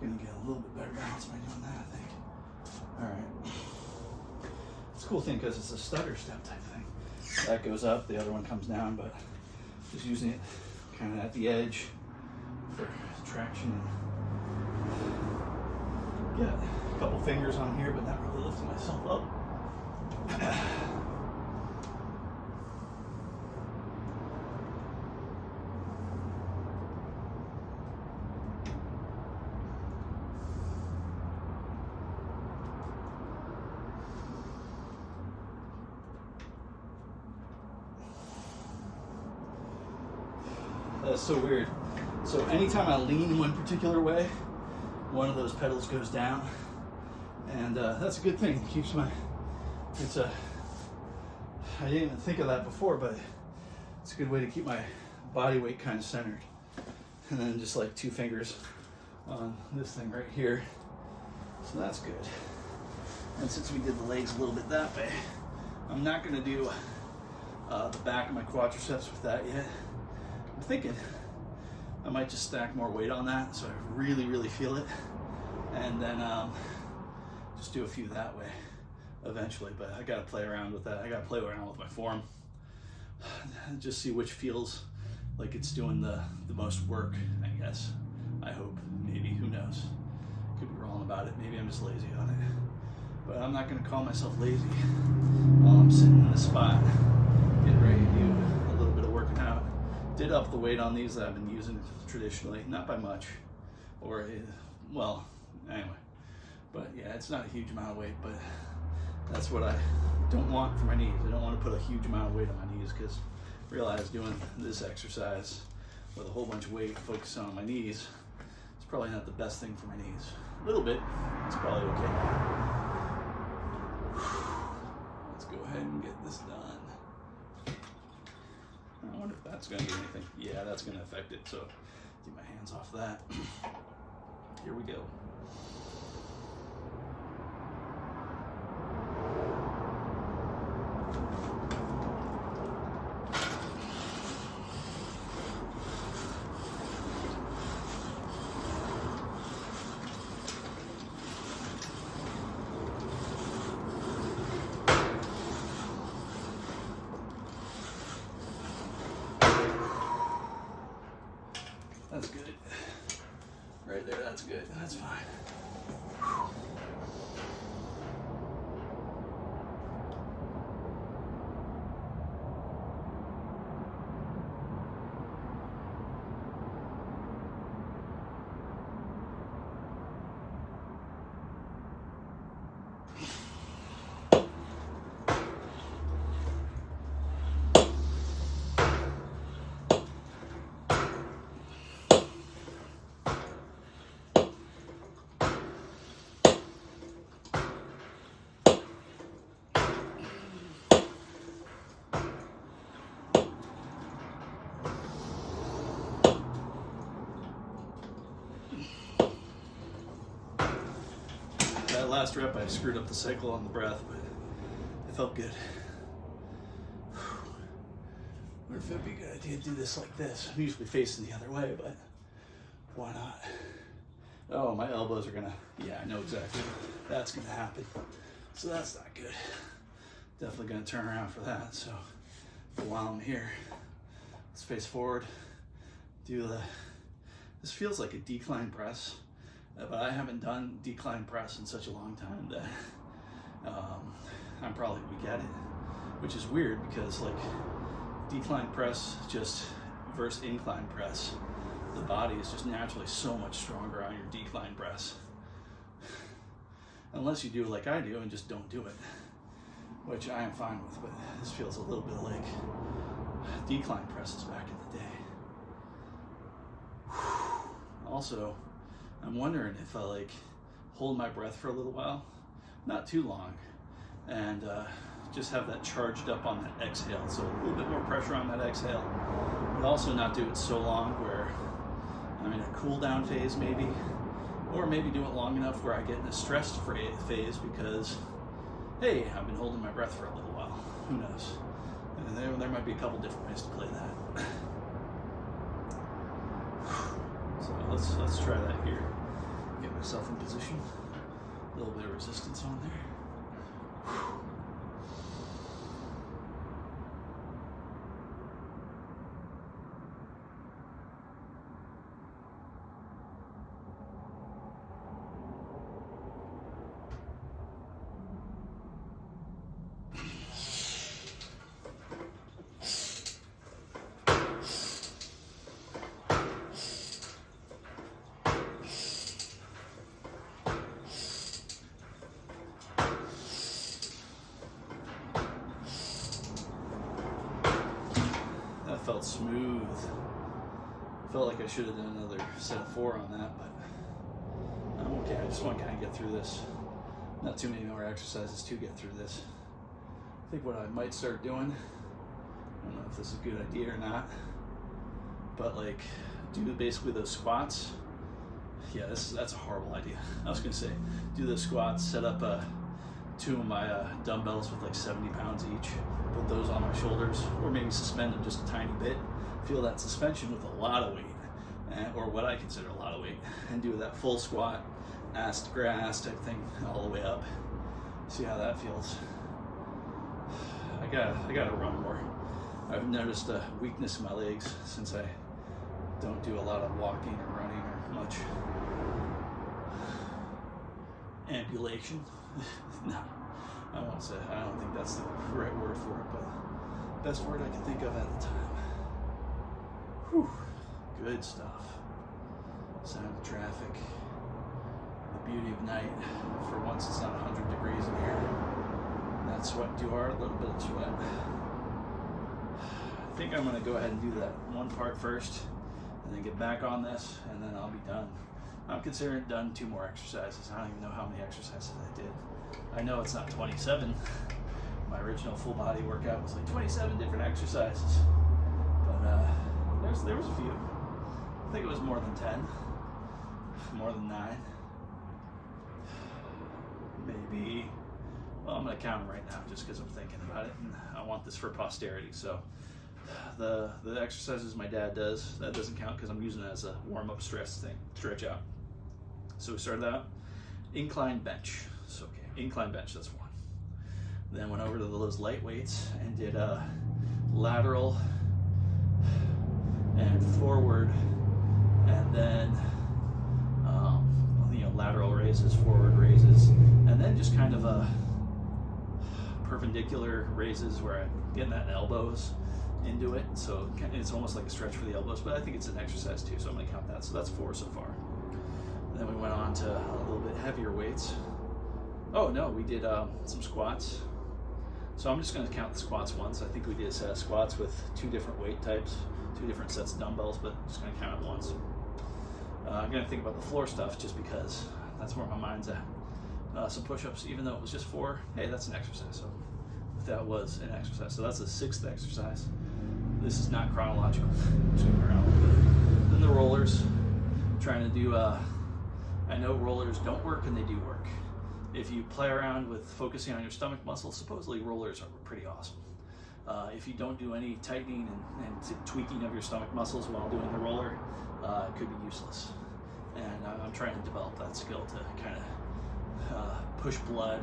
gonna get a little bit better balance by doing that, I think. All right. It's a cool thing because it's a stutter step type thing. That goes up, the other one comes down, but just using it kind of at the edge for traction. And get a couple fingers on here, but not really lifting myself up. That's so weird. So anytime I lean one particular way, one of those pedals goes down, and that's a good thing. It keeps my, I didn't even think of that before, but it's a good way to keep my body weight kind of centered. And then just like 2 fingers on this thing right here. So that's good. And since we did the legs a little bit that way, I'm not gonna do the back of my quadriceps with that yet. I'm thinking I might just stack more weight on that so I really, really feel it, and then just do a few that way eventually. But I gotta play around with that. I gotta play around with my form, just see which feels like it's doing the most work, I guess. I hope, maybe, who knows. Could be wrong about it. Maybe I'm just lazy on it. But I'm not gonna call myself lazy while I'm sitting in this spot, getting ready to do a little bit of working out. Did up the weight on these that I've been using traditionally, not by much, or well, anyway. But yeah, it's not a huge amount of weight, but that's what I don't want for my knees. I don't want to put a huge amount of weight on my knees, because I realize doing this exercise with a whole bunch of weight focusing on my knees is probably not the best thing for my knees. A little bit, it's probably okay. Let's go ahead and get this done. I wonder if that's going to do anything. Yeah, that's going to affect it, so get my hands off that. Here we go. That's good. Right there, that's good. That's fine. That last rep, I screwed up the cycle on the breath, but it felt good. What if it'd be a good idea to do this like this? I'm usually facing the other way, but why not? Oh, my elbows are gonna, yeah, I know exactly. That's gonna happen. So that's not good. Definitely gonna turn around for that. So while I'm here, let's face forward, do this feels like a decline press. But I haven't done decline press in such a long time that I'm probably weak at it, which is weird because like decline press just versus incline press, the body is just naturally so much stronger on your decline press. Unless you do like I do and just don't do it, which I am fine with, but this feels a little bit like decline presses back in the day. Also, I'm wondering if I like hold my breath for a little while, not too long, and just have that charged up on that exhale. So a little bit more pressure on that exhale, but also not do it so long where I'm in a cool down phase maybe, or maybe do it long enough where I get in a stressed phase because hey, I've been holding my breath for a little while. Who knows? And there might be a couple different ways to play that. So let's try that here. Get myself in position. A little bit of resistance on there. Felt smooth. Felt like I should have done another set of 4 on that, but I'm okay. I just want to kind of get through this. Not too many more exercises to get through this. I think what I might start doing, I don't know if this is a good idea or not, but like do basically those squats. Yeah, that's a horrible idea. I was gonna say do those squats, set up 2 of my dumbbells with like 70 pounds each, put those on my shoulders, or maybe suspend them just a tiny bit, feel that suspension with a lot of weight, or what I consider a lot of weight, and do that full squat, ass to grass type thing, all the way up. See how that feels. I gotta run more. I've noticed a weakness in my legs since I don't do a lot of walking or running or much ambulation. No, I won't say. I don't think that's the right word for it, but best word I can think of at the time. Whew, good stuff. Sound of traffic. The beauty of night. For once, it's not 100 degrees in here. Not sweating too hard. A little bit of sweat. I think I'm going to go ahead and do that one part first, and then get back on this, and then I'll be done. I'm considering done 2 more exercises. I don't even know how many exercises I did. I know it's not 27. My original full body workout was like 27 different exercises. But there was a few. I think it was more than 10. More than 9. Maybe. Well, I'm going to count them right now just because I'm thinking about it. And I want this for posterity. So the exercises my dad does, that doesn't count because I'm using it as a warm-up stretch out. So we started out incline bench. So okay, incline bench, that's 1. Then went over to those light weights and did lateral and forward, and then lateral raises, forward raises, and then just kind of a perpendicular raises where I'm getting that elbows into it. So it's almost like a stretch for the elbows, but I think it's an exercise too, so I'm going to count that. So that's 4 so far. And then we went on to a little bit heavier weights. Oh no, we did some squats. So I'm just going to count the squats once. I think we did a set of squats with 2 different weight types, 2 different sets of dumbbells, but just going to count it once. I'm going to think about the floor stuff just because that's where my mind's at. Some push-ups, even though it was just 4, hey, that's an exercise. So that was an exercise. So that's the 6th exercise. This is not chronological. Then the rollers, trying to do, I know rollers don't work and they do work. If you play around with focusing on your stomach muscles, supposedly rollers are pretty awesome. If you don't do any tightening and tweaking of your stomach muscles while doing the roller, it could be useless. And I'm trying to develop that skill to kind of push blood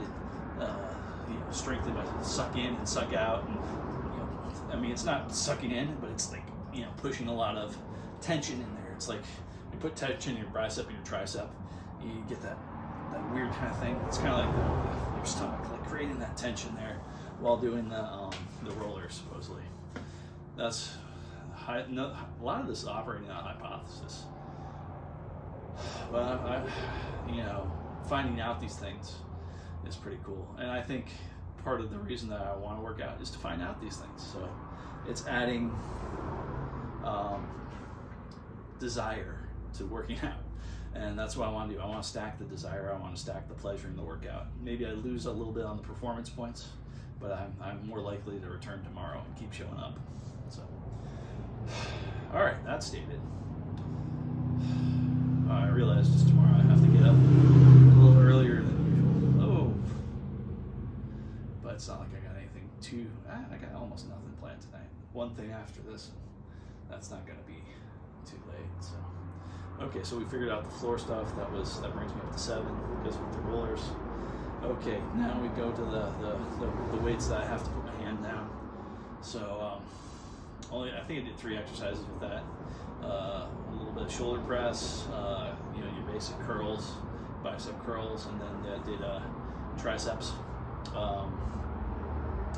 and strengthen my suck in and suck out. And I mean, it's not sucking in, but it's like pushing a lot of tension in there. It's like you put tension in your bicep and your tricep, you get that weird kind of thing. It's kind of like your stomach, like creating that tension there while doing the rollers, supposedly. That's a lot of this is operating on hypothesis. But finding out these things is pretty cool. And I think part of the reason that I want to work out is to find out these things. So it's adding desire to working out. And that's what I want to do. I want to stack the desire. I want to stack the pleasure in the workout. Maybe I lose a little bit on the performance points, but I'm more likely to return tomorrow and keep showing up. So, all right, that's stated. I realized just tomorrow I have to get up a little earlier than usual. Oh, I got almost nothing planned tonight. One thing after this, and that's not going to be too late. So, okay, so we figured out the floor stuff. That brings me up to 7 because with the rollers. Okay, now we go to the weights that I have to put my hand down. So I think I did 3 exercises with that. A little bit of shoulder press, your basic curls, bicep curls, and then I did triceps.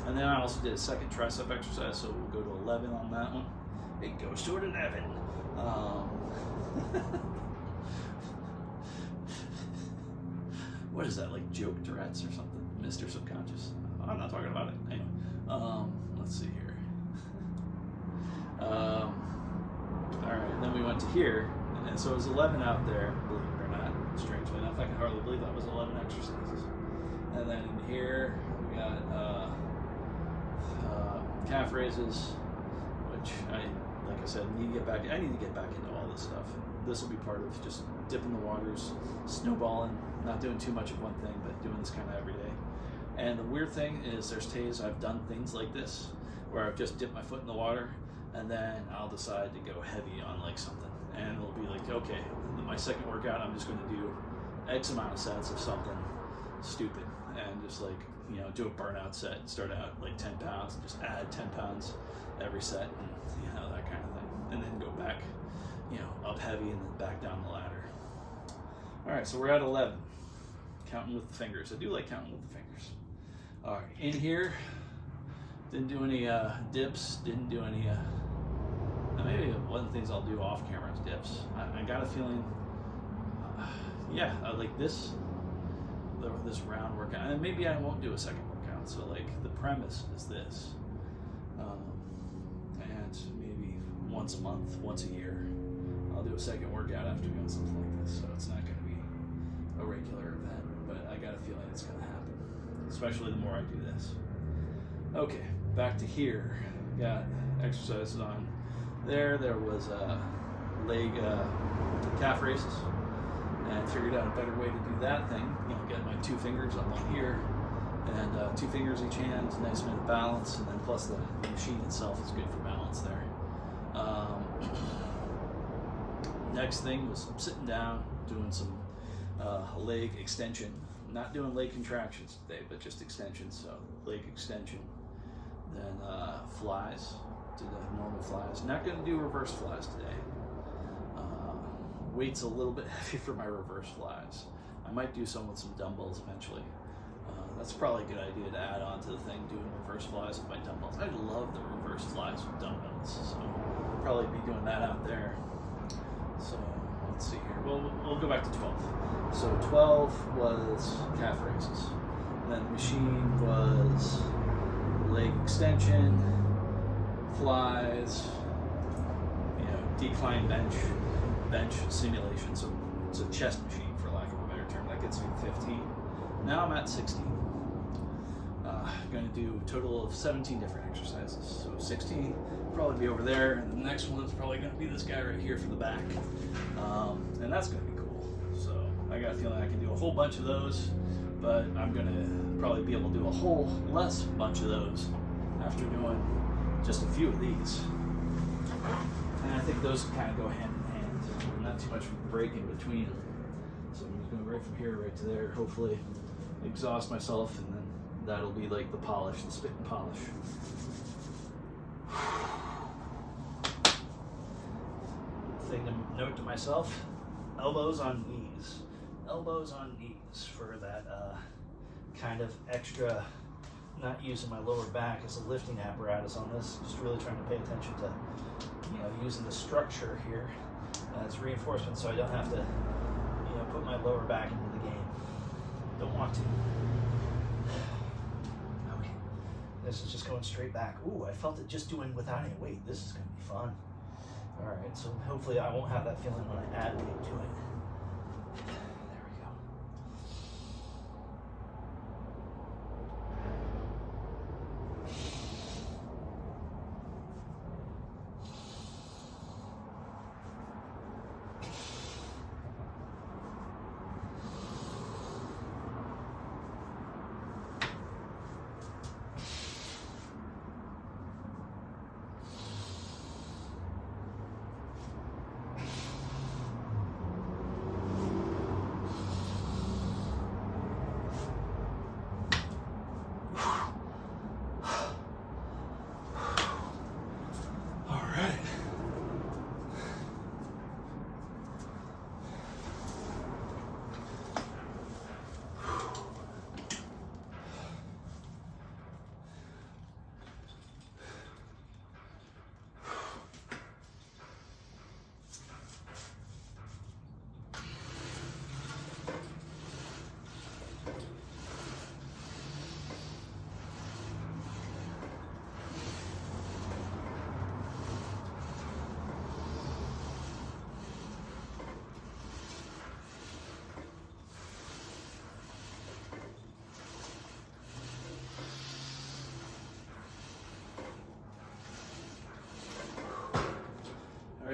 And then I also did a second tricep exercise, so we'll go to 11 on that one. It goes to an 11. What is that, like joke Tourette's or something? Mr. Subconscious? I'm not talking about it. Anyway, let's see here. Alright, then we went to here, and so it was 11 out there, believe it or not, strangely enough. I can hardly believe that was 11 exercises. And then in here, we got calf raises, which like I said, I need to get back into all this stuff. This will be part of just dipping the waters, snowballing, not doing too much of one thing, but doing this kind of every day. And the weird thing is there's days I've done things like this, where I've just dipped my foot in the water, and then I'll decide to go heavy on like something. And it'll be like, okay, my second workout, I'm just gonna do X amount of sets of something stupid, and just like, do a burnout set and start out like 10 pounds and just add 10 pounds every set, and that kind of thing. And then go back, up heavy and then back down the ladder. All right, so we're at 11. Counting with the fingers. I do like counting with the fingers. All right, in here, didn't do any dips, didn't do any, maybe one of the things I'll do off camera is dips. I got a feeling, I like this round workout, and maybe I won't do a second workout. So like the premise is this, and maybe once a month, once a year, I'll do a second workout after doing something like this. So it's not going to be a regular event, but I got a feeling it's going to happen, especially the more I do this. Okay, back to here. Got exercises on there. There was leg calf raises, and figured out a better way to do that thing. Get my 2 fingers up on here, and 2 fingers each hand, nice bit of balance, and then plus the machine itself is good for balance there. Next thing was sitting down, doing some leg extension. Not doing leg contractions today, but just extensions. So leg extension, then flies, did the normal flies. Not going to do reverse flies today. Weight's a little bit heavy for my reverse flies. I might do some with some dumbbells eventually. That's probably a good idea to add on to the thing, doing reverse flies with my dumbbells. I love the reverse flies with dumbbells, so I'll probably be doing that out there. So let's see here. We'll go back to 12. So 12 was calf raises. And then the machine was leg extension, flies, decline bench simulation. So it's a chest machine, for lack of a better term. That gets me to 15. Now I'm at 16. I'm going to do a total of 17 different exercises. So 16 will probably be over there, and the next one is probably going to be this guy right here for the back. And that's going to be cool. So I got a feeling I can do a whole bunch of those, but I'm going to probably be able to do a whole less bunch of those after doing just a few of these. And I think those kind of go hand in hand. Not too much of a break in between them. So I'm just going right from here right to there. Hopefully exhaust myself, and then that'll be like the polish, the spit and polish. Thing to note to myself, elbows on knees. Elbows on knees for that kind of extra, not using my lower back as a lifting apparatus on this, just really trying to pay attention to, using the structure here as reinforcement so I don't have to, put my lower back into the game. Don't want to. Okay. This is just going straight back. Ooh, I felt it just doing without any weight. This is going to be fun. All right, so hopefully I won't have that feeling when I add weight to it. There we go.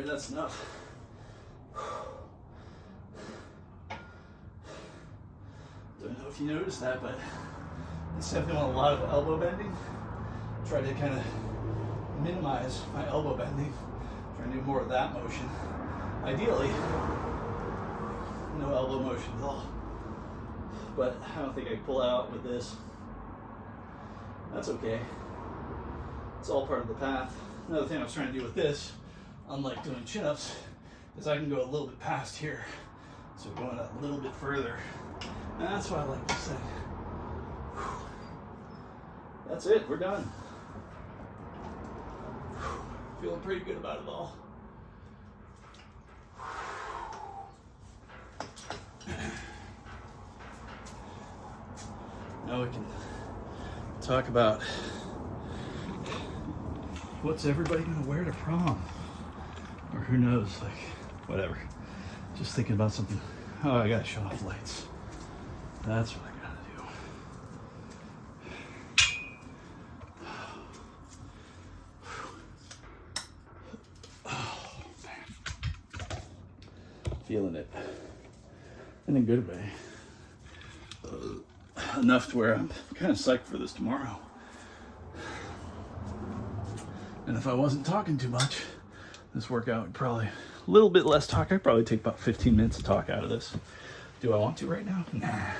right, that's enough. Don't know if you noticed that, but it's definitely a lot of elbow bending. Try to kind of minimize my elbow bending. Try to do more of that motion. Ideally, no elbow motion at all. But I don't think I can pull out with this. That's okay. It's all part of the path. Another thing I was trying to do with this, unlike doing chin-ups, is I can go a little bit past here. So going a little bit further. And that's why I like this thing. Whew. That's it, we're done. Whew. Feeling pretty good about it all. Now we can talk about what's everybody gonna wear to prom? Or who knows, like, whatever. Just thinking about something. Oh, I gotta shut off lights. That's what I gotta do. Oh, man. Feeling it. In a good way. Enough to where I'm kind of psyched for this tomorrow. And if I wasn't talking too much, this workout would probably, a little bit less talk. I'd probably take about 15 minutes to talk out of this. Do I want to right now? Nah.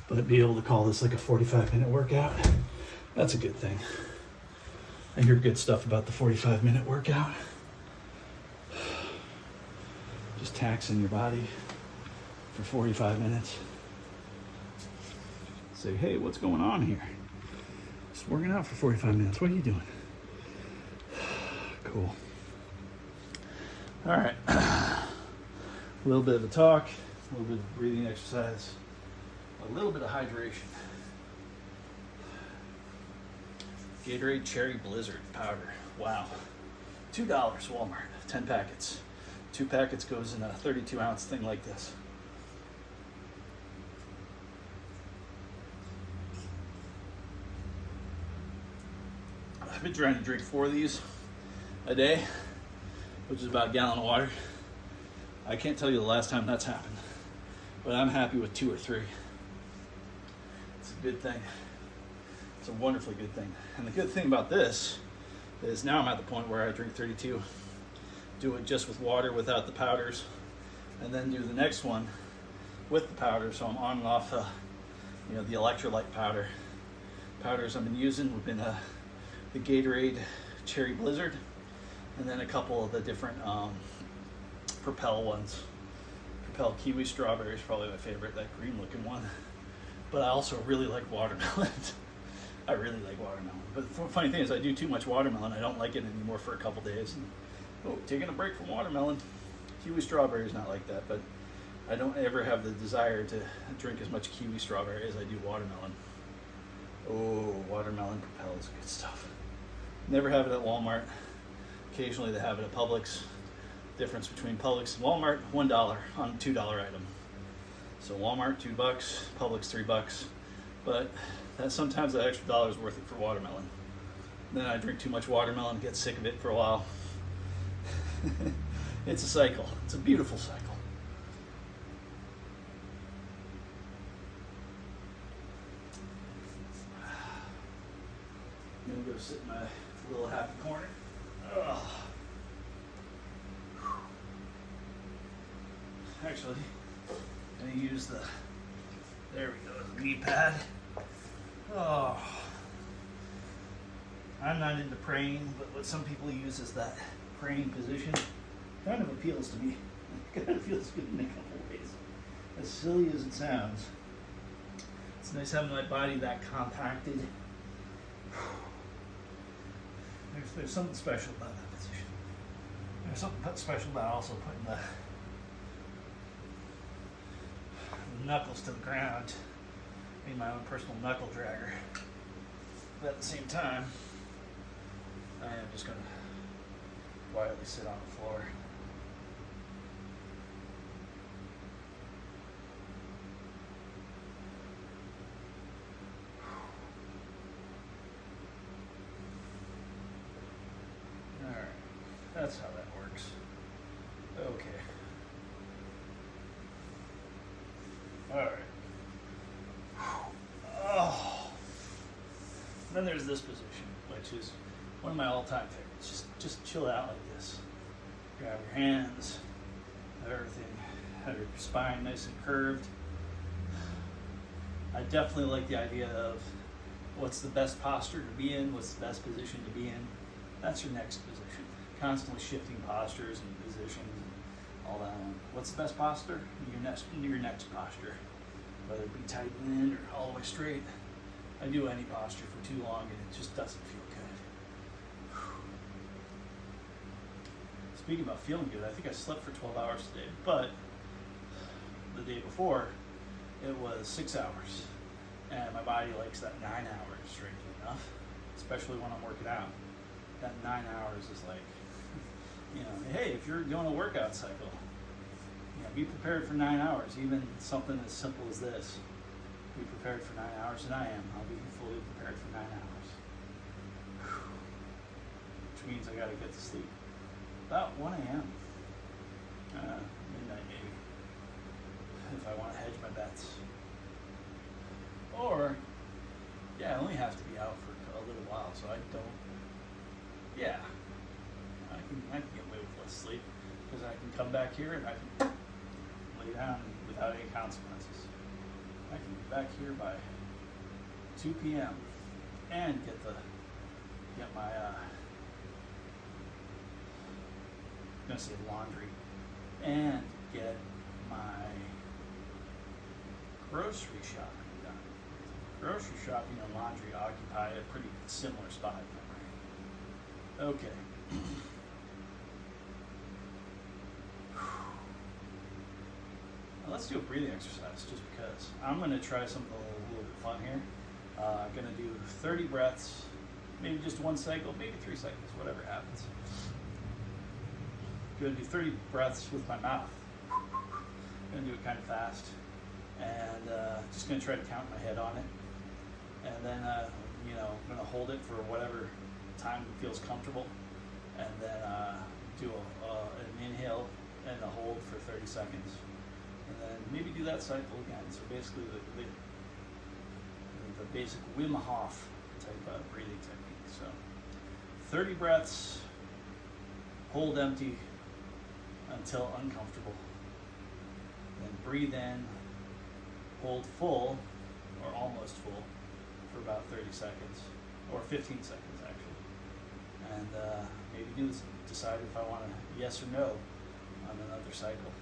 But I'd be able to call this like a 45-minute workout. That's a good thing. I hear good stuff about the 45-minute workout. Just taxing your body for 45 minutes. Say, hey, what's going on here? Just working out for 45 minutes. What are you doing? Cool. All right. A little bit of a talk, a little bit of breathing exercise, a little bit of hydration. Gatorade Cherry Blizzard powder. Wow. $2 Walmart, 10 packets. 2 packets goes in a 32-ounce thing like this. I've been trying to drink 4 of these a day, which is about a gallon of water. I can't tell you the last time that's happened, but I'm happy with 2 or 3. It's a good thing. It's a wonderfully good thing. And the good thing about this is now I'm at the point where I drink 32, do it just with water without the powders, and then do the next one with the powder. So I'm on and off the electrolyte powders I've been using have been the Gatorade Cherry Blizzard, and then a couple of the different Propel ones. Propel Kiwi Strawberry is probably my favorite, that green looking one. But I also really like watermelon. I really like watermelon. But the funny thing is I do too much watermelon. I don't like it anymore for a couple days. And, taking a break from watermelon. Kiwi Strawberry is not like that, but I don't ever have the desire to drink as much Kiwi Strawberry as I do watermelon. Oh, watermelon Propel is good stuff. Never have it at Walmart. Occasionally they have it at Publix. Difference between Publix and Walmart, $1 on a $2 item. So Walmart, $2, Publix, $3. But sometimes that extra dollar is worth it for watermelon. Then I drink too much watermelon, get sick of it for a while. It's a cycle. It's a beautiful cycle. I'm gonna go sit in my little happy corner. Ugh. Actually, I'm gonna use there we go, the knee pad. Oh. I'm not into praying, but what some people use is that praying position. Kind of appeals to me. It kind of feels good in a couple ways. As silly as it sounds, it's nice having my body that compacted. There's something special about that position. There's something special about also putting the knuckles to the ground, being my own personal knuckle dragger. But at the same time, I am just going to quietly sit on the floor. Alright, that's how that works. Then there's this position, which is one of my all-time favorites. Just chill out like this. Grab your hands, have everything, have your spine nice and curved. I definitely like the idea of what's the best posture to be in, what's the best position to be in. That's your next position. Constantly shifting postures and positions and all that. What's the best posture? Your next posture. Whether it be tight in or all the way straight. I do any posture for too long and it just doesn't feel good. Speaking about feeling good, I think I slept for 12 hours today, but the day before it was 6 hours. And my body likes that 9 hours, strangely enough, especially when I'm working out. That 9 hours is like, hey, if you're doing a workout cycle, be prepared for 9 hours, even something as simple as this. Be prepared for 9 hours, and I am. I'll be fully prepared for 9 hours. Which means I gotta get to sleep about 1 a.m. Midnight maybe, if I want to hedge my bets. Or, I only have to be out for a little while, so I don't. I can get away with less sleep because I can come back here and I can lay down without any consequences. I can be back here by 2 p.m. and get my I'm gonna say laundry and get my grocery shopping done. Grocery shopping and laundry occupy a pretty similar spot in my brain. Okay. Now let's do a breathing exercise just because. I'm going to try something a little bit fun here. I'm going to do 30 breaths, maybe just one cycle, maybe 3 cycles, whatever happens. I'm going to do 30 breaths with my mouth. I'm going to do it kind of fast. And just going to try to count my head on it. And then, I'm going to hold it for whatever time feels comfortable. And then do an inhale and a hold for 30 seconds. And then maybe do that cycle again. So basically the basic Wim Hof type of breathing technique. So 30 breaths, hold empty until uncomfortable. Then breathe in, hold full, or almost full, for about 30 seconds, or 15 seconds actually. And maybe decide if I want to yes or no on another cycle.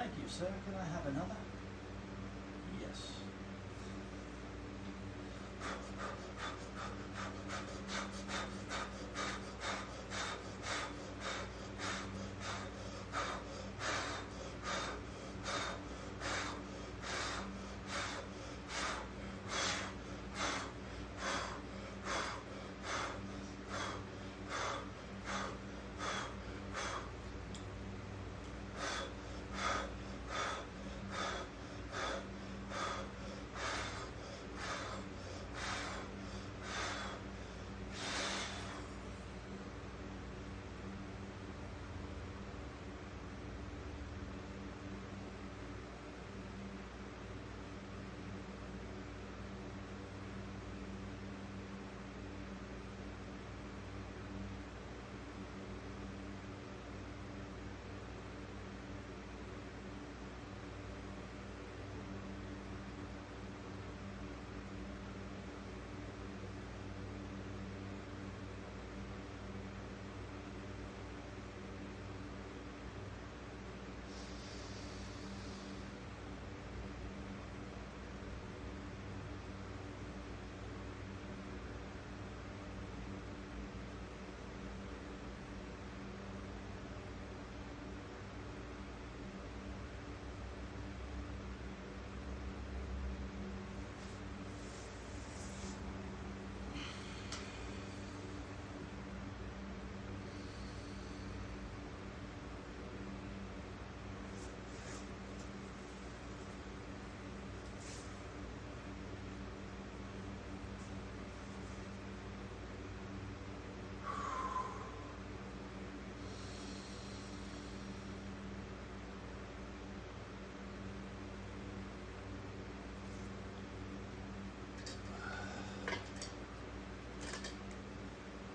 Thank you, sir. Can I have another? Yes.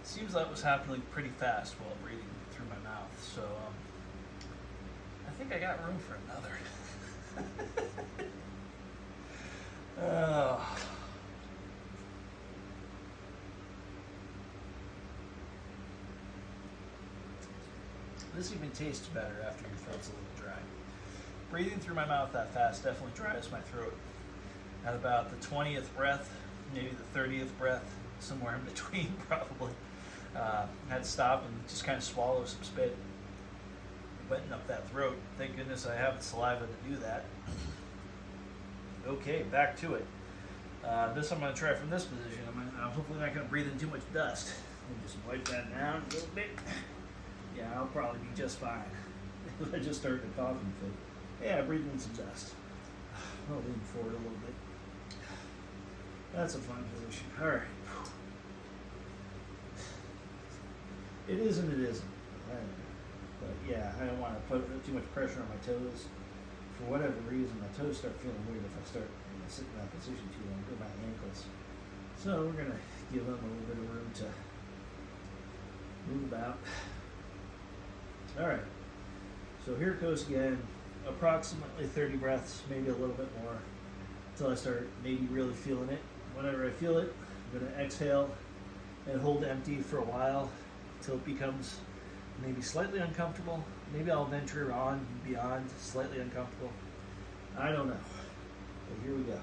Seems like it was happening pretty fast while breathing through my mouth, so I think I got room for another. This even tastes better after your throat's a little dry. Breathing through my mouth that fast definitely dries my throat. At about the 20th breath, maybe the 30th breath, somewhere in between probably. I had to stop and just kind of swallow some spit, wetting up that throat. Thank goodness I have the saliva to do that. Okay, back to it. This I'm going to try from this position. I'm hopefully not going to breathe in too much dust. Let me just wipe that down a little bit. Yeah, I'll probably be just fine. I just started a coughing fit. Yeah, I breathed in some dust. I'll lean forward a little bit. That's a fine position. All right. It is and it isn't. But yeah, I don't want to put too much pressure on my toes. For whatever reason, my toes start feeling weird if I start sitting in that position too long. Go my ankles. So we're going to give them a little bit of room to move about. All right. So here it goes again. Approximately 30 breaths, maybe a little bit more, until I start maybe really feeling it. Whenever I feel it, I'm going to exhale and hold empty for a while until it becomes maybe slightly uncomfortable. Maybe I'll venture on beyond slightly uncomfortable. I don't know. But here we go.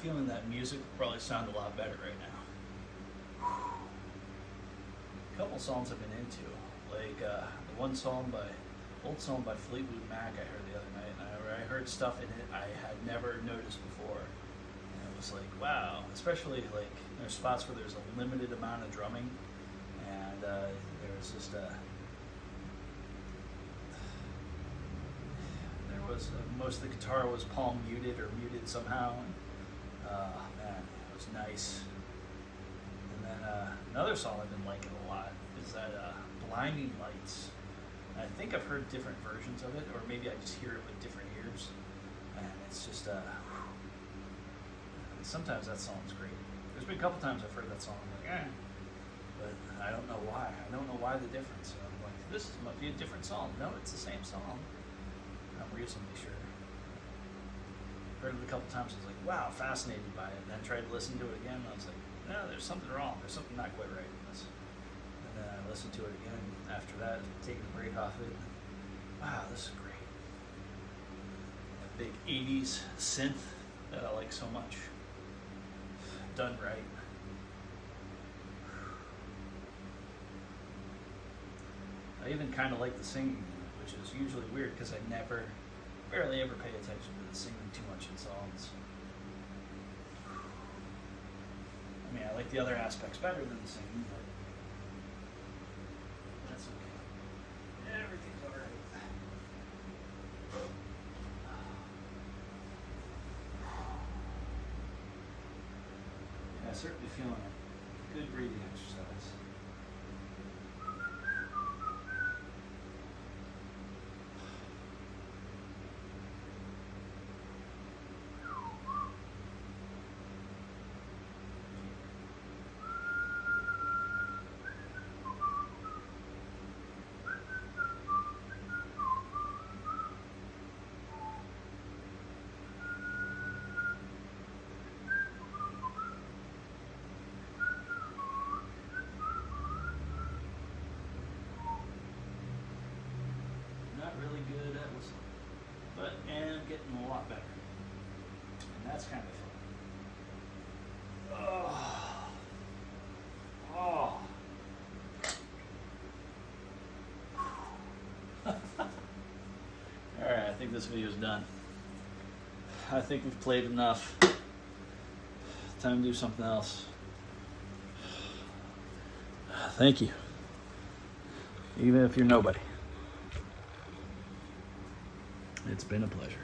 feeling that music will probably sound a lot better right now. A couple songs I've been into, like the old song by Fleetwood Mac I heard the other night, and I heard stuff in it I had never noticed before. And it was like, wow, especially like there's spots where there's a limited amount of drumming, and there's just most of the guitar was palm muted or muted somehow, and man, it was nice. And then another song I've been liking a lot is that Blinding Lights. I think I've heard different versions of it, or maybe I just hear it with different ears, and it's just sometimes that song's great. There's been a couple times I've heard that song, I'm like, but I don't know why. I don't know why the difference. So I'm like, this must be a different song. No, it's the same song. I'm reasonably sure. Heard it a couple times, I was like, wow, fascinated by it. And then tried to listen to it again, and I was like, no, there's something wrong. There's something not quite right in this. And then I listened to it again after that, taking a break off it. Wow, this is great. That big 80s synth that I like so much. Done right. I even kind of like the singing, which is usually weird because I barely ever pay attention to the singing too much in songs. I mean, I like the other aspects better than the singing, but that's okay. Everything's alright. Yeah, certainly feeling a good breathing exercise. Really good at whistling, but am getting a lot better, and that's kind of fun. Oh. All right, I think this video is done. I think we've played enough. Time to do something else. Thank you, even if you're nobody. It's been a pleasure.